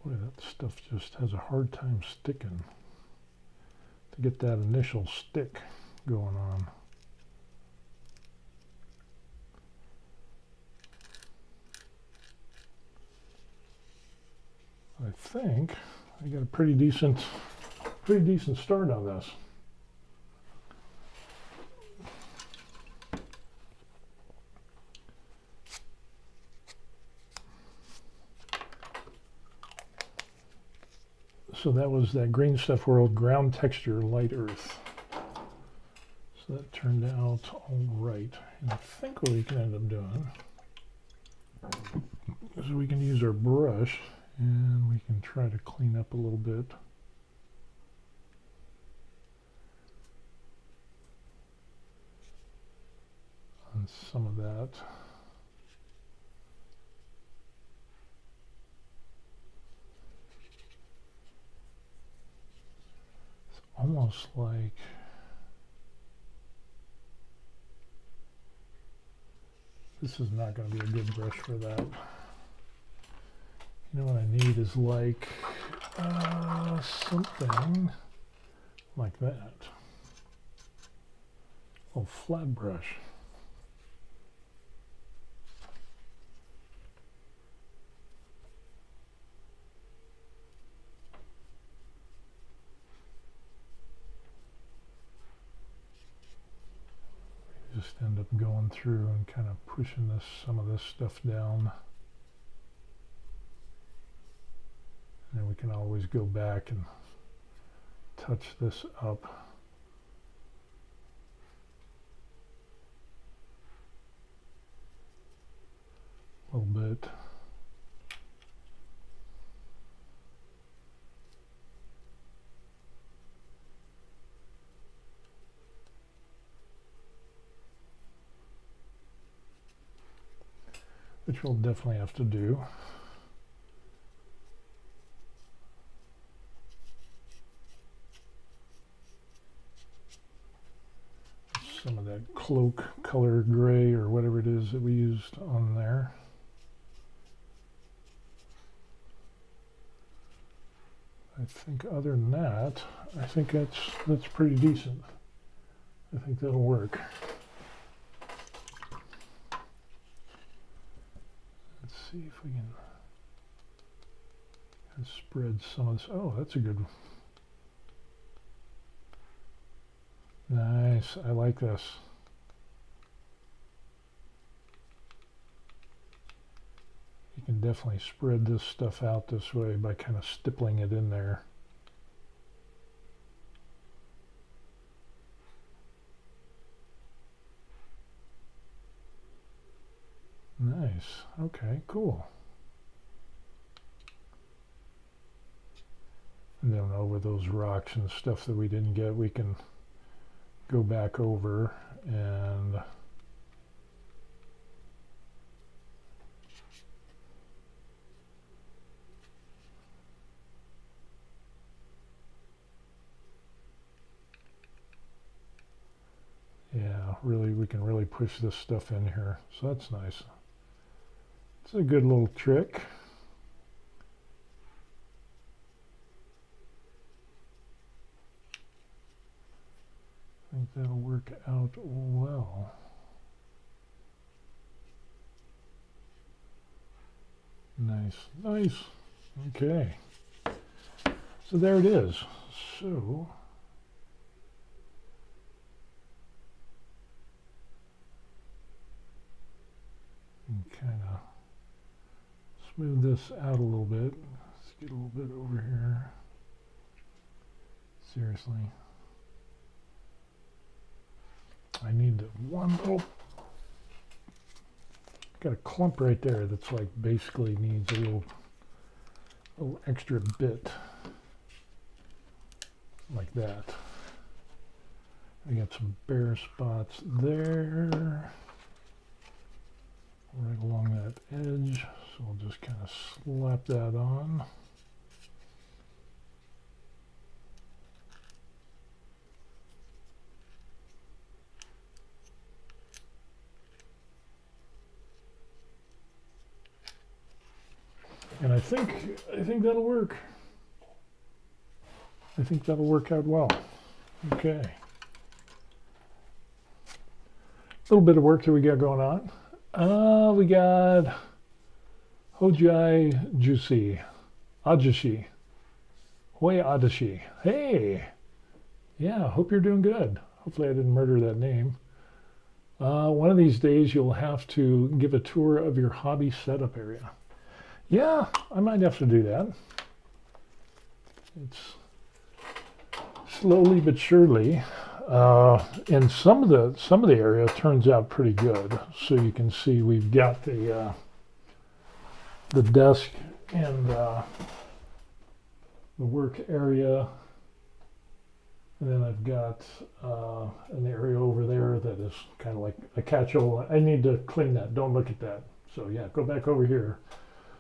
Boy, that stuff just has a hard time sticking. To get that initial stick going on. I think I got a pretty decent start on this. So that was that Green Stuff World ground texture light earth. So that turned out all right. And I think what we can end up doing is we can use our brush and we can try to clean up a little bit. On some of that. Almost like this is not going to be a good brush for that. You know what I need is like something like that. A flat brush. just end up going through and kind of pushing some of this stuff down. And then we can always go back and touch this up. A little bit. Which we'll definitely have to do. Some of that cloak color gray or whatever it is that we used on there. I think other than that, I think that's pretty decent. I think that'll work. Let's see if we can spread some of this. Oh, that's a good one. Nice, I like this. You can definitely spread this stuff out this way by kind of stippling it in there. Nice, okay, cool. And then over those rocks and stuff that we didn't get, we can go back over and yeah, really, we can really push this stuff in here. So that's nice. It's a good little trick. I think that'll work out well. Nice, nice. Okay. So there it is. So kind of smooth this out a little bit. Let's get a little bit over here. Seriously. I need one little, got a clump right there that's like basically needs a little extra bit like that. I got some bare spots there right along that edge, so I'll just kind of slap that on. And I think that'll work. I think that'll work out well. Okay. A little bit of work that we got going on. We got Hojai Juicy, Ajashi, Hoi Adashi. Hey, yeah, hope you're doing good. Hopefully I didn't murder that name. One of these days you'll have to give a tour of your hobby setup area. Yeah, I might have to do that. It's slowly but surely. And some of the area turns out pretty good. So you can see we've got the desk and the work area, and then I've got an area over there that is kind of like a catch-all. I need to clean that. Don't look at that. So yeah, go back over here.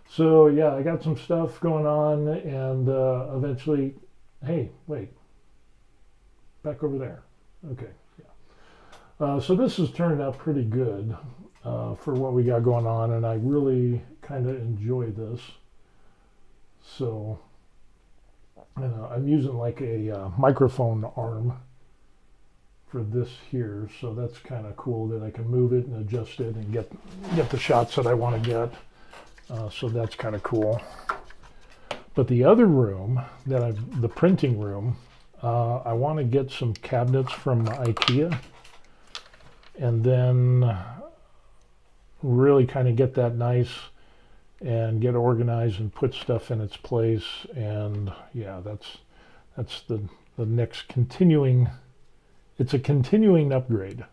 So yeah, I got some stuff going on, and eventually, hey, wait, back over there. Okay, yeah. So this has turned out pretty good for what we got going on, and I really kind of enjoy this. So, and I'm using like a microphone arm for this here, so that's kind of cool that I can move it and adjust it and get the shots that I want to get. So that's kind of cool. But the other room that the printing room, I want to get some cabinets from IKEA, and then really kind of get that nice and get organized and put stuff in its place. And yeah, that's the next continuing, it's a continuing upgrade.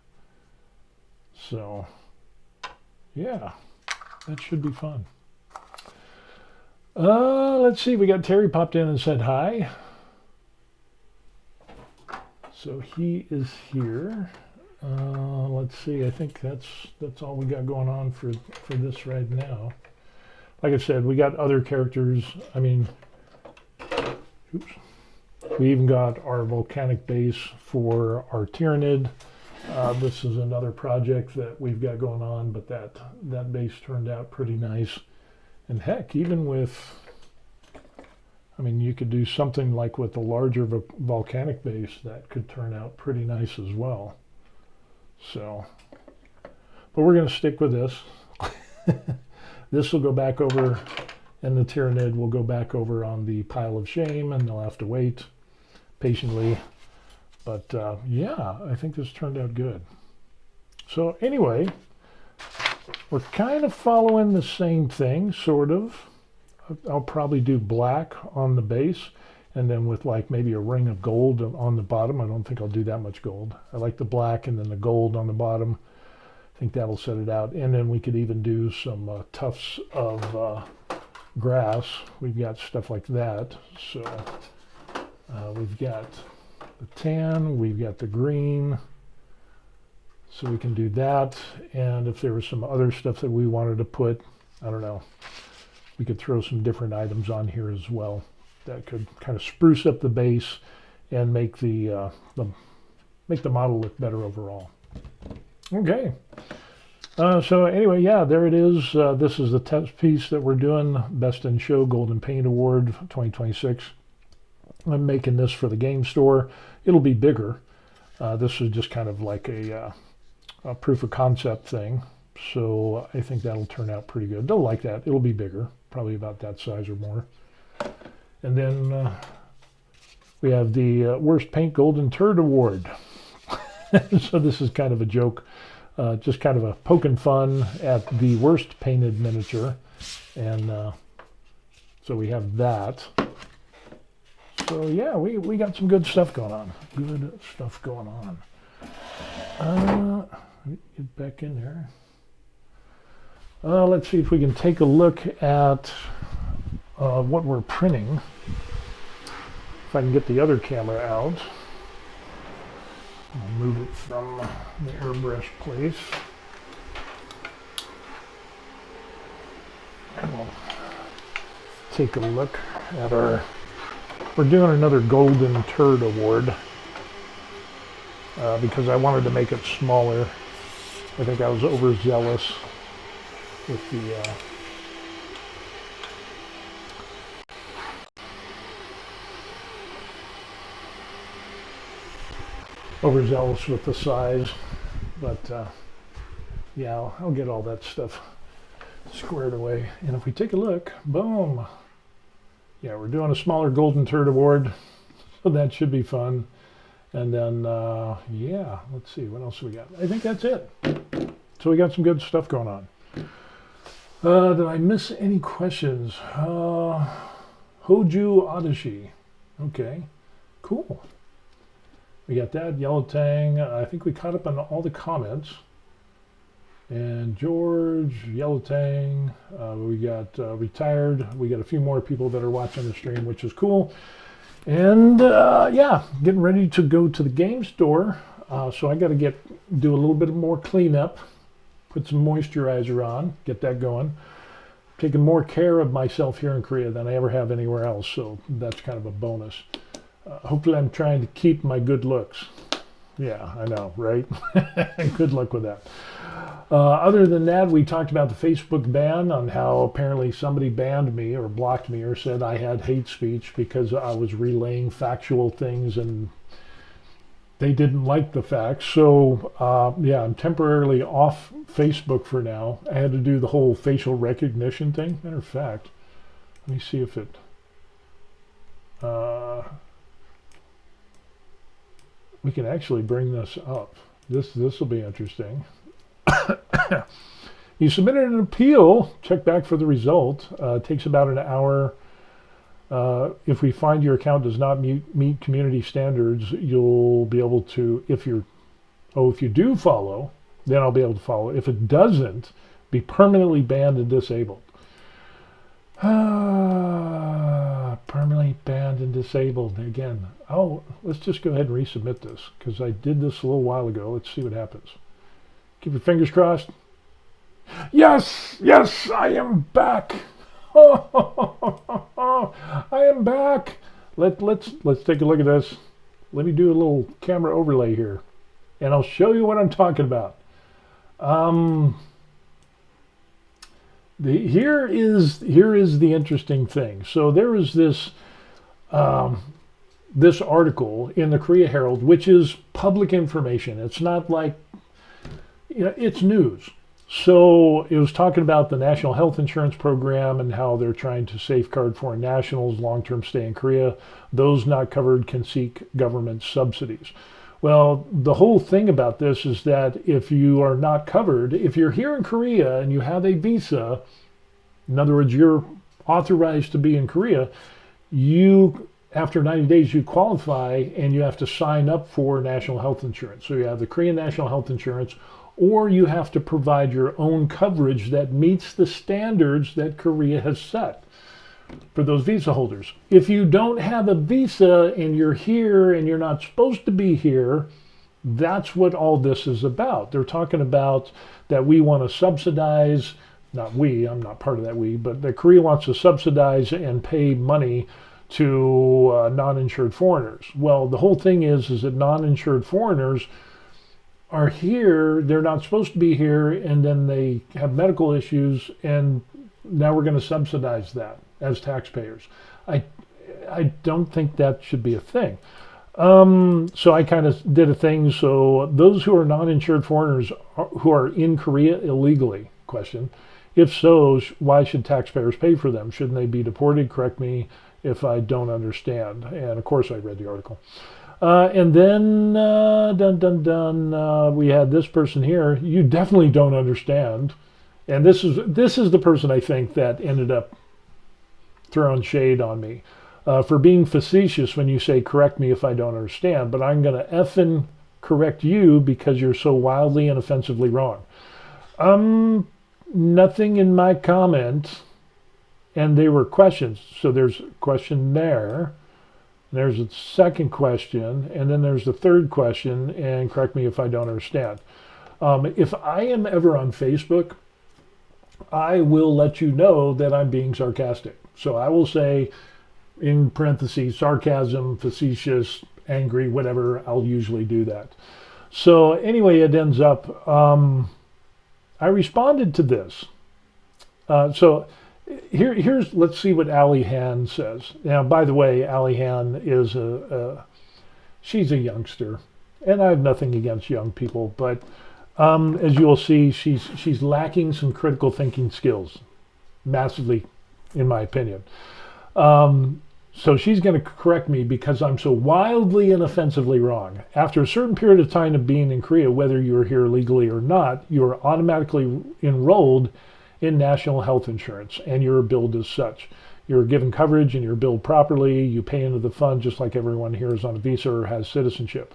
So yeah, that should be fun. Let's see, we got Terry popped in and said hi. So he is here. Let's see, I think that's all we got going on for this right now. Like I said, we got other characters. I mean, oops. We even got our volcanic base for our Tyrannid. This is another project that we've got going on, but that base turned out pretty nice. And heck, even with, I mean, you could do something like with a larger volcanic base that could turn out pretty nice as well. So, but we're going to stick with this. This will go back over, and the Tyrannid will go back over on the pile of shame, and they'll have to wait patiently. But yeah, I think this turned out good. So anyway, we're kind of following the same thing, sort of. I'll probably do black on the base, and then with like maybe a ring of gold on the bottom. I don't think I'll do that much gold. I like the black and then the gold on the bottom. I think that'll set it out. And then we could even do some tufts of grass. We've got stuff like that. So we've got the tan, we've got the green. So we can do that. And if there was some other stuff that we wanted to put, I don't know, we could throw some different items on here as well that could kind of spruce up the base and make the model look better overall. Okay. So anyway, yeah, there it is. This is the test piece that we're doing, Best in Show Golden Paint Award 2026. I'm making this for the game store. It'll be bigger. This is just kind of like a proof of concept thing. So I think that'll turn out pretty good. They'll like that. It'll be bigger, probably about that size or more. And then we have the Worst Paint Golden Turd Award. So this is kind of a joke, just kind of a poking fun at the worst painted miniature. And so we have that. So yeah, we got some good stuff going on. Good stuff going on. Let me get back in there. Let's see if we can take a look at what we're printing. If I can get the other camera out. I'll move it from the airbrush place. And we'll take a look at our, we're doing another Golden Turd Award because I wanted to make it smaller. I think I was overzealous with the overzealous with the size, but yeah, I'll get all that stuff squared away. And if we take a look, boom, yeah, we're doing a smaller Golden Turd Award, so that should be fun. And then yeah, let's see, what else we got? I think that's it. So we got some good stuff going on. Did I miss any questions? Hoju Odyssey. Okay, cool. We got that, Yellow Tang. I think we caught up on all the comments. And George, Yellow Tang, we got Retired. We got a few more people that are watching the stream, which is cool. And yeah, getting ready to go to the game store. So I got to do a little bit more cleanup, put some moisturizer on, get that going. Taking more care of myself here in Korea than I ever have anywhere else. So that's kind of a bonus. Hopefully I'm trying to keep my good looks. Yeah, I know, right? Good luck with that. Other than that, we talked about the Facebook ban, on how apparently somebody banned me or blocked me or said I had hate speech because I was relaying factual things and they didn't like the facts. So yeah, I'm temporarily off Facebook for now. I had to do the whole facial recognition thing. Matter of fact, let me see if it... we can actually bring this up. This will be interesting. You submitted an appeal. Check back for the result. It takes about an hour. If we find your account does not meet community standards, you'll be able to, if you do follow, then I'll be able to follow. If it doesn't, be permanently banned and disabled. Permanently banned and disabled again. Oh, let's just go ahead and resubmit this because I did this a little while ago. Let's see what happens. Keep your fingers crossed. Yes, I am back. I am back. Let's take a look at this. Let me do a little camera overlay here, and I'll show you what I'm talking about. Here is the interesting thing. So there is this this article in the Korea Herald, which is public information. It's not like, it's news. So it was talking about the National Health Insurance Program and how they're trying to safeguard foreign nationals' long-term stay in Korea. Those not covered can seek government subsidies. Well, the whole thing about this is that if you are not covered, if you're here in Korea and you have a visa, in other words, you're authorized to be in Korea, after 90 days, you qualify and you have to sign up for national health insurance. So you have the Korean National Health Insurance, or you have to provide your own coverage that meets the standards that Korea has set for those visa holders. If you don't have a visa and you're here and you're not supposed to be here, that's what all this is about. They're talking about that we want to subsidize, not we, I'm not part of that we, but that Korea wants to subsidize and pay money to non-insured foreigners. Well, the whole thing is that non-insured foreigners are here, they're not supposed to be here, and then they have medical issues, and now we're going to subsidize that as taxpayers. I don't think that should be a thing. So I kind of did a thing. So those who are non-insured foreigners who are in Korea illegally, question. If so, why should taxpayers pay for them? Shouldn't they be deported? Correct me if I don't understand. And of course I read the article. And then, we had this person here. You definitely don't understand. And this is the person I think that ended up throwing shade on me for being facetious when you say, correct me if I don't understand, but I'm going to effing correct you because you're so wildly and offensively wrong. Nothing in my comment, and they were questions. So there's a question there. There's a second question, and then there's the third question, and correct me if I don't understand. If I am ever on Facebook, I will let you know that I'm being sarcastic. So I will say, in parentheses, sarcasm, facetious, angry, whatever. I'll usually do that. So anyway, it ends up, I responded to this. So here's, let's see what Ali Han says. Now, by the way, Ali Han is she's a youngster, and I have nothing against young people, but as you will see, she's lacking some critical thinking skills, massively, in my opinion. So she's going to correct me because I'm so wildly and offensively wrong. After a certain period of time of being in Korea, whether you're here legally or not, you're automatically enrolled in national health insurance, and you're billed as such. You're given coverage and you're billed properly. You pay into the fund just like everyone here is on a visa or has citizenship.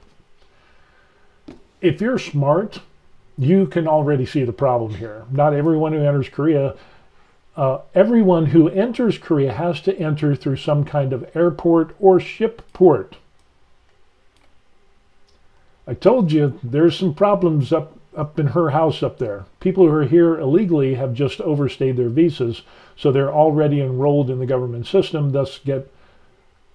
If you're smart, you can already see the problem here. Not everyone who enters Korea, everyone who enters Korea has to enter through some kind of airport or ship port. I told you there's some problems up in her house up there. People who are here illegally have just overstayed their visas, so they're already enrolled in the government system, thus get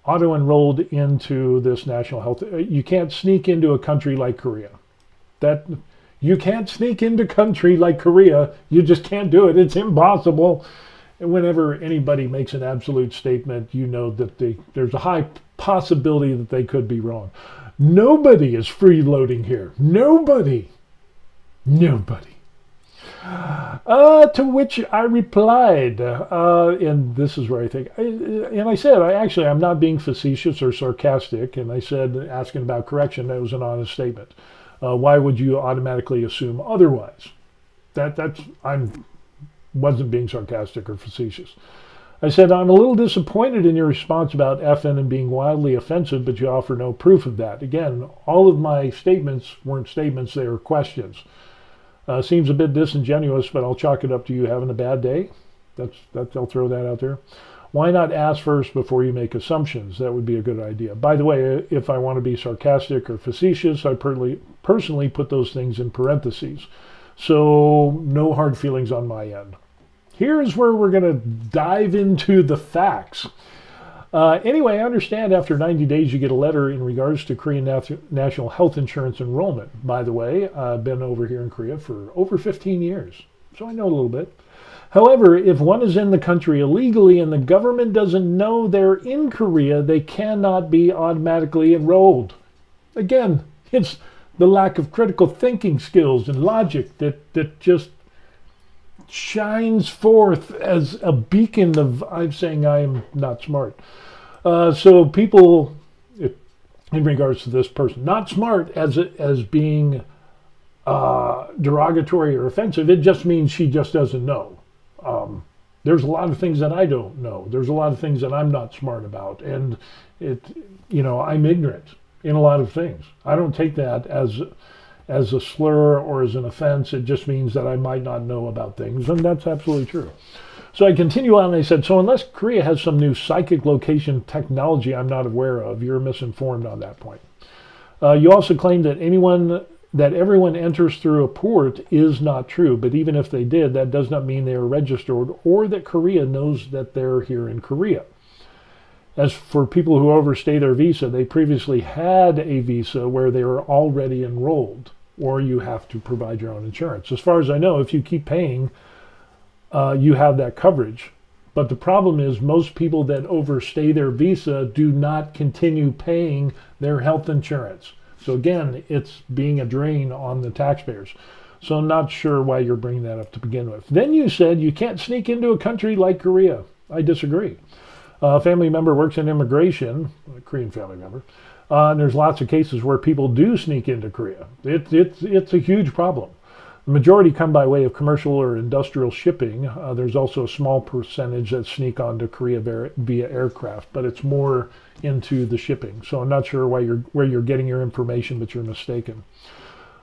auto-enrolled into this national health. You can't sneak into a country like Korea. You can't sneak into a country like Korea. You just can't do it. It's impossible. And whenever anybody makes an absolute statement, you know that there's a high possibility that they could be wrong. Nobody is freeloading here. Nobody. To which I replied, and this is where I think, and I said, I'm not being facetious or sarcastic, and I said, asking about correction, that was an honest statement. Why would you automatically assume otherwise? I wasn't being sarcastic or facetious. I said, I'm a little disappointed in your response about FN and being wildly offensive, but you offer no proof of that. Again, all of my statements weren't statements, they were questions. Seems a bit disingenuous, but I'll chalk it up to you having a bad day. I'll throw that out there. Why not ask first before you make assumptions? That would be a good idea. By the way, if I want to be sarcastic or facetious, I personally put those things in parentheses. So no hard feelings on my end. Here's where we're going to dive into the facts. Anyway, I understand after 90 days you get a letter in regards to Korean national health insurance enrollment. By the way, I've been over here in Korea for over 15 years, so I know a little bit. However, if one is in the country illegally and the government doesn't know they're in Korea, they cannot be automatically enrolled. Again, it's the lack of critical thinking skills and logic that just shines forth as a beacon of I'm saying I am not smart. So people, in regards to this person, not smart as being derogatory or offensive, it just means she just doesn't know. There's a lot of things that I don't know. There's a lot of things that I'm not smart about, and I'm ignorant in a lot of things. I don't take that as a slur or as an offense. It just means that I might not know about things, and that's absolutely true. So I continue on, and I said, so unless Korea has some new psychic location technology I'm not aware of, you're misinformed on that point. You also claim that everyone enters through a port is not true, but even if they did, that does not mean they are registered or that Korea knows that they're here in Korea. As for people who overstay their visa, they previously had a visa where they were already enrolled, or you have to provide your own insurance. As far as I know, if you keep paying, you have that coverage. But the problem is most people that overstay their visa do not continue paying their health insurance. So again, it's being a drain on the taxpayers. So I'm not sure why you're bringing that up to begin with. Then you said you can't sneak into a country like Korea. I disagree. A family member works in immigration, a Korean family member, and there's lots of cases where people do sneak into Korea. It's a huge problem. The majority come by way of commercial or industrial shipping. There's also a small percentage that sneak onto Korea via aircraft, but it's more into the shipping. So I'm not sure where you're getting your information, but you're mistaken.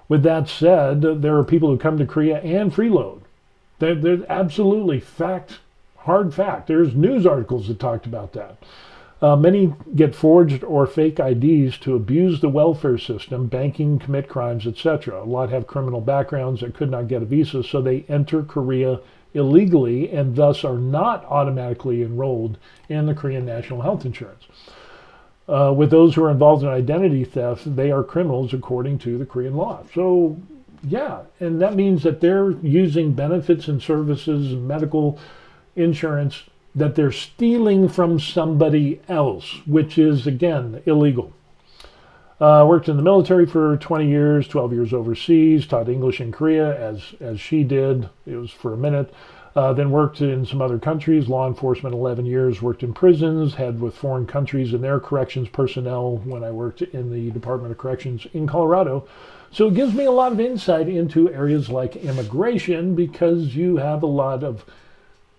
With that said, there are people who come to Korea and freeload. There's absolutely hard fact. There's news articles that talked about that. Many get forged or fake IDs to abuse the welfare system, banking, commit crimes, etc. A lot have criminal backgrounds that could not get a visa, so they enter Korea illegally and thus are not automatically enrolled in the Korean national health insurance. With those who are involved in identity theft, they are criminals according to the Korean law. So, yeah, and that means that they're using benefits and services and medical insurance that they're stealing from somebody else, which is, again, illegal. Worked in the military for 20 years, 12 years overseas, taught English in Korea as she did. It was for a minute. Then worked in some other countries, law enforcement 11 years, worked in prisons, had with foreign countries and their corrections personnel when I worked in the Department of Corrections in Colorado. So it gives me a lot of insight into areas like immigration because you have a lot of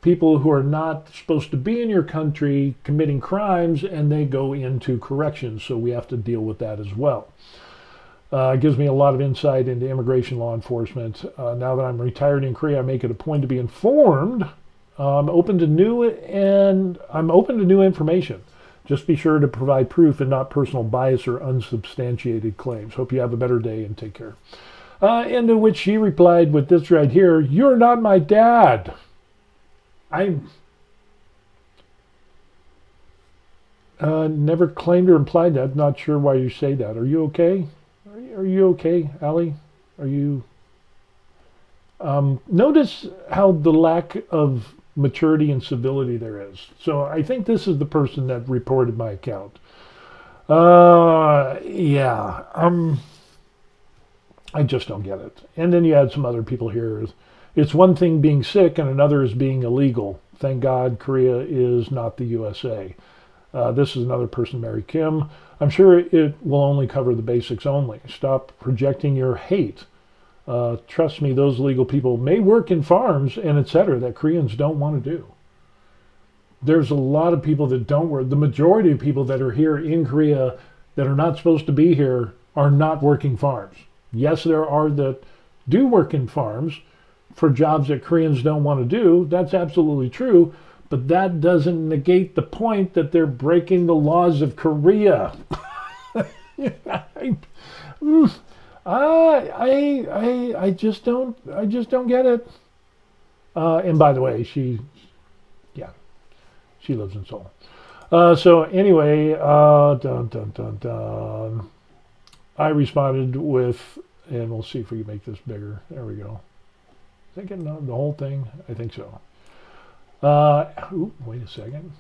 people who are not supposed to be in your country committing crimes and they go into corrections. So we have to deal with that as well. It gives me a lot of insight into immigration law enforcement. Now that I'm retired in Korea, I make it a point to be informed. I'm open to new information. Just be sure to provide proof and not personal bias or unsubstantiated claims. Hope you have a better day and take care. And to which she replied with this right here, "You're not my dad." I never claimed or implied that. Not sure why you say that. Are you okay? Are you okay, Allie? Are you? Notice how the lack of maturity and civility there is. So I think this is the person that reported my account. Yeah. I just don't get it. And then you had some other people here. It's one thing being sick and another is being illegal. Thank God Korea is not the USA. This is another person, Mary Kim. I'm sure it will only cover the basics only. Stop projecting your hate. Trust me, those illegal people may work in farms and etc. that Koreans don't want to do. There's a lot of people that don't work. The majority of people that are here in Korea that are not supposed to be here are not working farms. Yes, there are that do work in farms for jobs that Koreans don't want to do. That's absolutely true. But that doesn't negate the point that they're breaking the laws of Korea. I just don't get it. And by the way, she lives in Seoul. So anyway, I responded with, and we'll see if we can make this bigger. There we go. Is that getting the whole thing? I think so. Wait a second.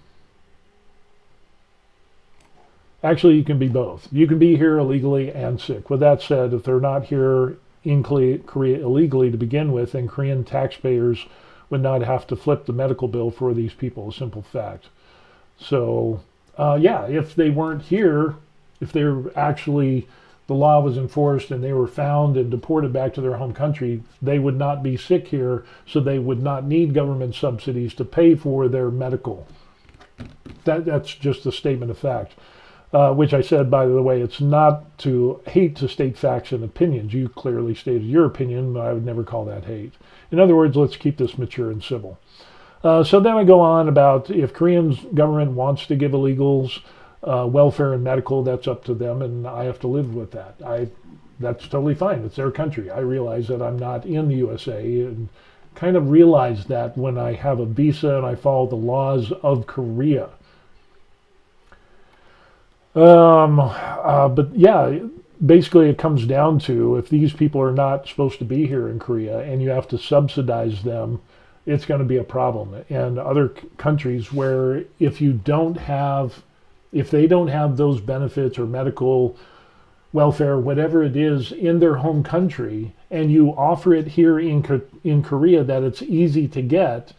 Actually, you can be both. You can be here illegally and sick. With that said, if they're not here in Korea illegally to begin with, then Korean taxpayers would not have to flip the medical bill for these people, a simple fact. So, yeah, if they weren't here, if they were actually, the law was enforced and they were found and deported back to their home country, they would not be sick here, so they would not need government subsidies to pay for their medical. That's just a statement of fact. Which I said, by the way, it's not to hate to state facts and opinions. You clearly stated your opinion, but I would never call that hate. In other words, let's keep this mature and civil. So then I go on about if Korean's government wants to give illegals welfare and medical, that's up to them, and I have to live with that. That's totally fine. It's their country. I realize that I'm not in the USA, and kind of realize that when I have a visa and I follow the laws of Korea. But yeah, basically it comes down to if these people are not supposed to be here in Korea and you have to subsidize them, it's going to be a problem. And other countries where if they don't have those benefits or medical welfare, whatever it is in their home country, and you offer it here in Korea that it's easy to get,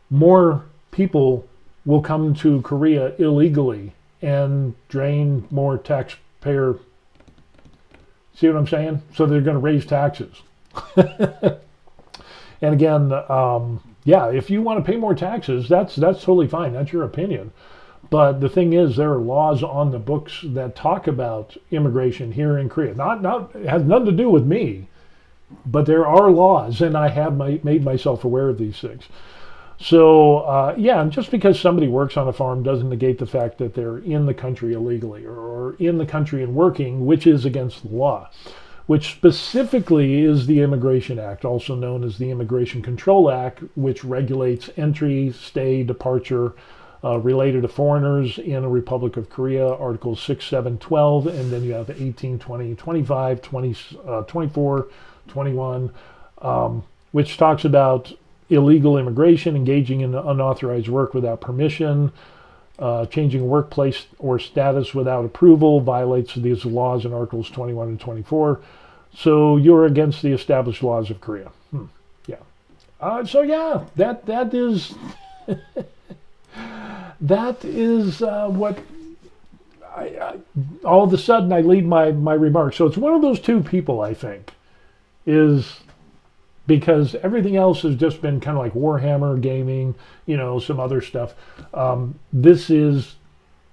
more people will come to Korea illegally and drain more taxpayer. See what I'm saying? So they're going to raise taxes. And again, yeah, if you want to pay more taxes, that's totally fine. That's your opinion. But the thing is, there are laws on the books that talk about immigration here in Korea. It has nothing to do with me, but there are laws, and I have made myself aware of these things. So, yeah, and just because somebody works on a farm doesn't negate the fact that they're in the country illegally or in the country and working, which is against the law, which specifically is the Immigration Act, also known as the Immigration Control Act, which regulates entry, stay, departure related to foreigners in the Republic of Korea, Articles 6, 7, 12, and then you have 18, 20, 25, 20, 24, 21, which talks about illegal immigration, engaging in unauthorized work without permission, changing workplace or status without approval, violates these laws in Articles 21 and 24. So you're against the established laws of Korea. Yeah. So yeah, that is that is what all of a sudden I lead my remarks. So it's one of those two people, I think, is because everything else has just been kind of like Warhammer gaming, some other stuff. This is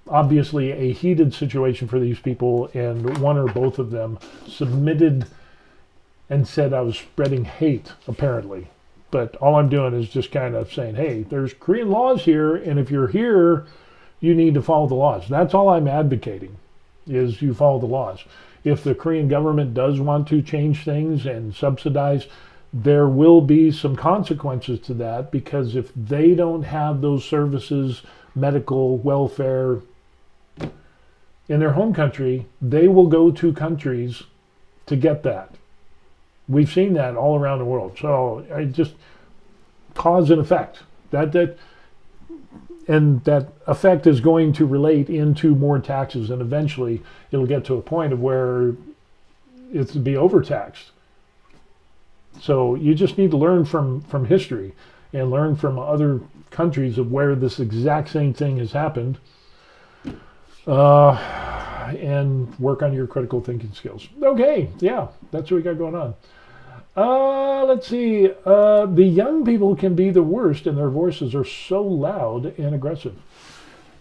obviously a heated situation for these people, and one or both of them submitted and said I was spreading hate, apparently. But all I'm doing is just kind of saying, hey, there's Korean laws here, and if you're here, you need to follow the laws. That's all I'm advocating, is you follow the laws. If the Korean government does want to change things and subsidize, there will be some consequences to that, because if they don't have those services, medical, welfare, in their home country, they will go to countries to get that. We've seen that all around the world. So I just cause and effect. That effect is going to relate into more taxes, and eventually it'll get to a point of where it's to be overtaxed. So you just need to learn from history and learn from other countries of where this exact same thing has happened. and work on your critical thinking skills. Okay, yeah, that's what we got going on. Let's see. The young people can be the worst, and their voices are so loud and aggressive.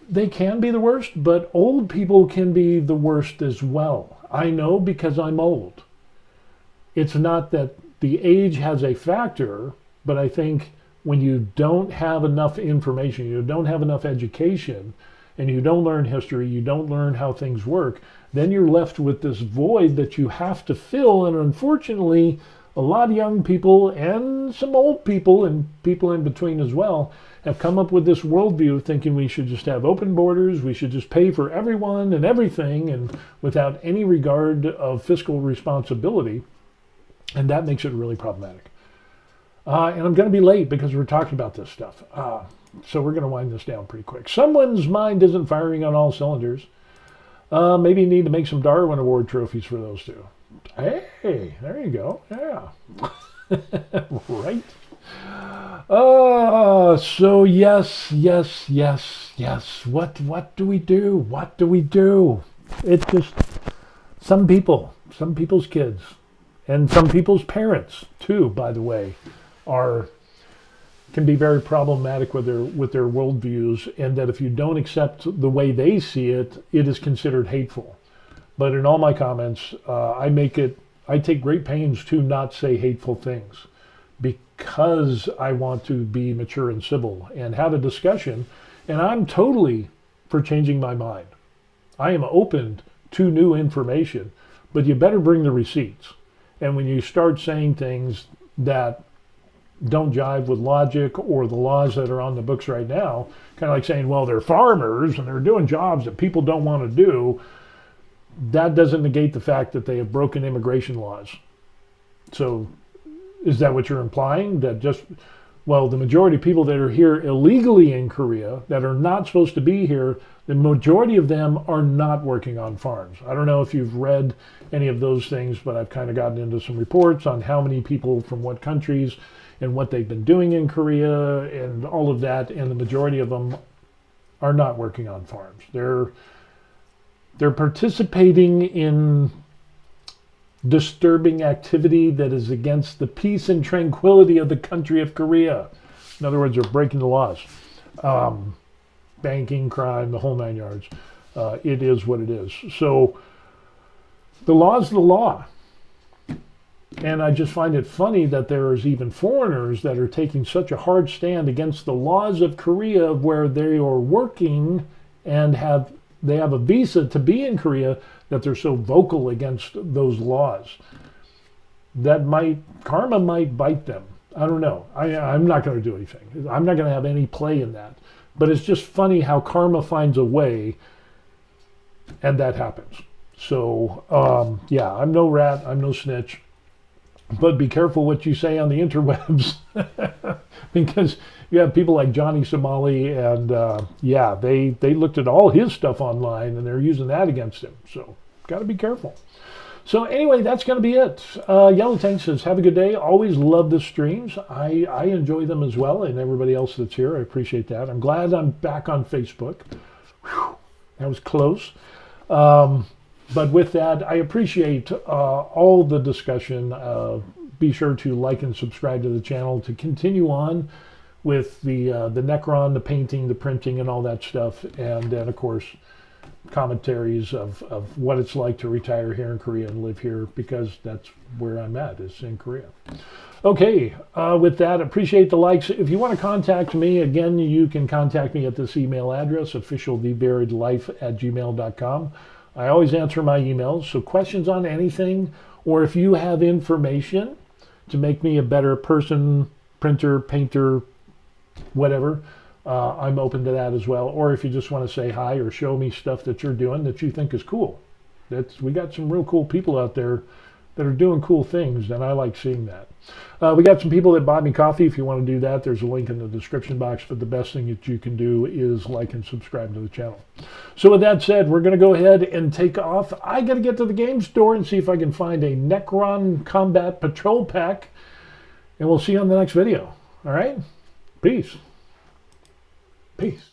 They can be the worst, but old people can be the worst as well. I know because I'm old. It's not that the age has a factor, but I think when you don't have enough information, you don't have enough education, and you don't learn history, you don't learn how things work, then you're left with this void that you have to fill. And unfortunately, a lot of young people and some old people and people in between as well have come up with this worldview thinking we should just have open borders, we should just pay for everyone and everything, and without any regard of fiscal responsibility. And that makes it really problematic. And I'm going to be late because we're talking about this stuff. So we're going to wind this down pretty quick. Someone's mind isn't firing on all cylinders. Maybe you need to make some Darwin Award trophies for those two. Hey, there you go. Yeah. Right. So yes. What do we do? What do we do? It's just some people's kids, and some people's parents too, by the way, can be very problematic with their worldviews, and that if you don't accept the way they see it, it is considered hateful. But in all my comments, I take great pains to not say hateful things, because I want to be mature and civil and have a discussion. And I'm totally for changing my mind. I am open to new information, but you better bring the receipts. And when you start saying things that don't jive with logic or the laws that are on the books right now, kind of like saying, well, they're farmers and they're doing jobs that people don't want to do, that doesn't negate the fact that they have broken immigration laws. So is that what you're implying? That just, well, the majority of people that are here illegally in Korea that are not supposed to be here, the majority of them are not working on farms. I don't know if you've read any of those things, but I've kind of gotten into some reports on how many people from what countries and what they've been doing in Korea and all of that, and the majority of them are not working on farms. They're participating in disturbing activity that is against the peace and tranquility of the country of Korea. In other words, they're breaking the laws. Banking, crime, the whole 9 yards. It is what it is. So the law is the law. And I just find it funny that there's even foreigners that are taking such a hard stand against the laws of Korea, where they are working and they have a visa to be in Korea, that they're so vocal against those laws. Karma might bite them. I don't know. I'm not going to do anything. I'm not going to have any play in that. But it's just funny how karma finds a way, and that happens. So, yeah, I'm no rat, I'm no snitch. But be careful what you say on the interwebs, because you have people like Johnny Somali, and they looked at all his stuff online, and they're using that against him. So got to be careful. So anyway, that's going to be it. Yellow Tank says, have a good day. Always love the streams. I enjoy them as well, and everybody else that's here, I appreciate that. I'm glad I'm back on Facebook. Whew, that was close. But with that, I appreciate all the discussion. Be sure to like and subscribe to the channel to continue on with the Necron, the painting, the printing, and all that stuff. And then, of course, commentaries of what it's like to retire here in Korea and live here, because that's where I'm at, is in Korea. Okay, with that, appreciate the likes. If you want to contact me, again, you can contact me at this email address, officialtheburiedlife@gmail.com. I always answer my emails, so questions on anything, or if you have information to make me a better person, printer, painter, whatever, I'm open to that as well. Or if you just want to say hi or show me stuff that you're doing that you think is cool. We got some real cool people out there that are doing cool things, and I like seeing that. We got some people that bought me coffee. If you want to do that, there's a link in the description box, but the best thing that you can do is like and subscribe to the channel. So with that said, we're going to go ahead and take off. I got to get to the game store and see if I can find a Necron Combat Patrol Pack, and we'll see you on the next video. All right? Peace. Peace.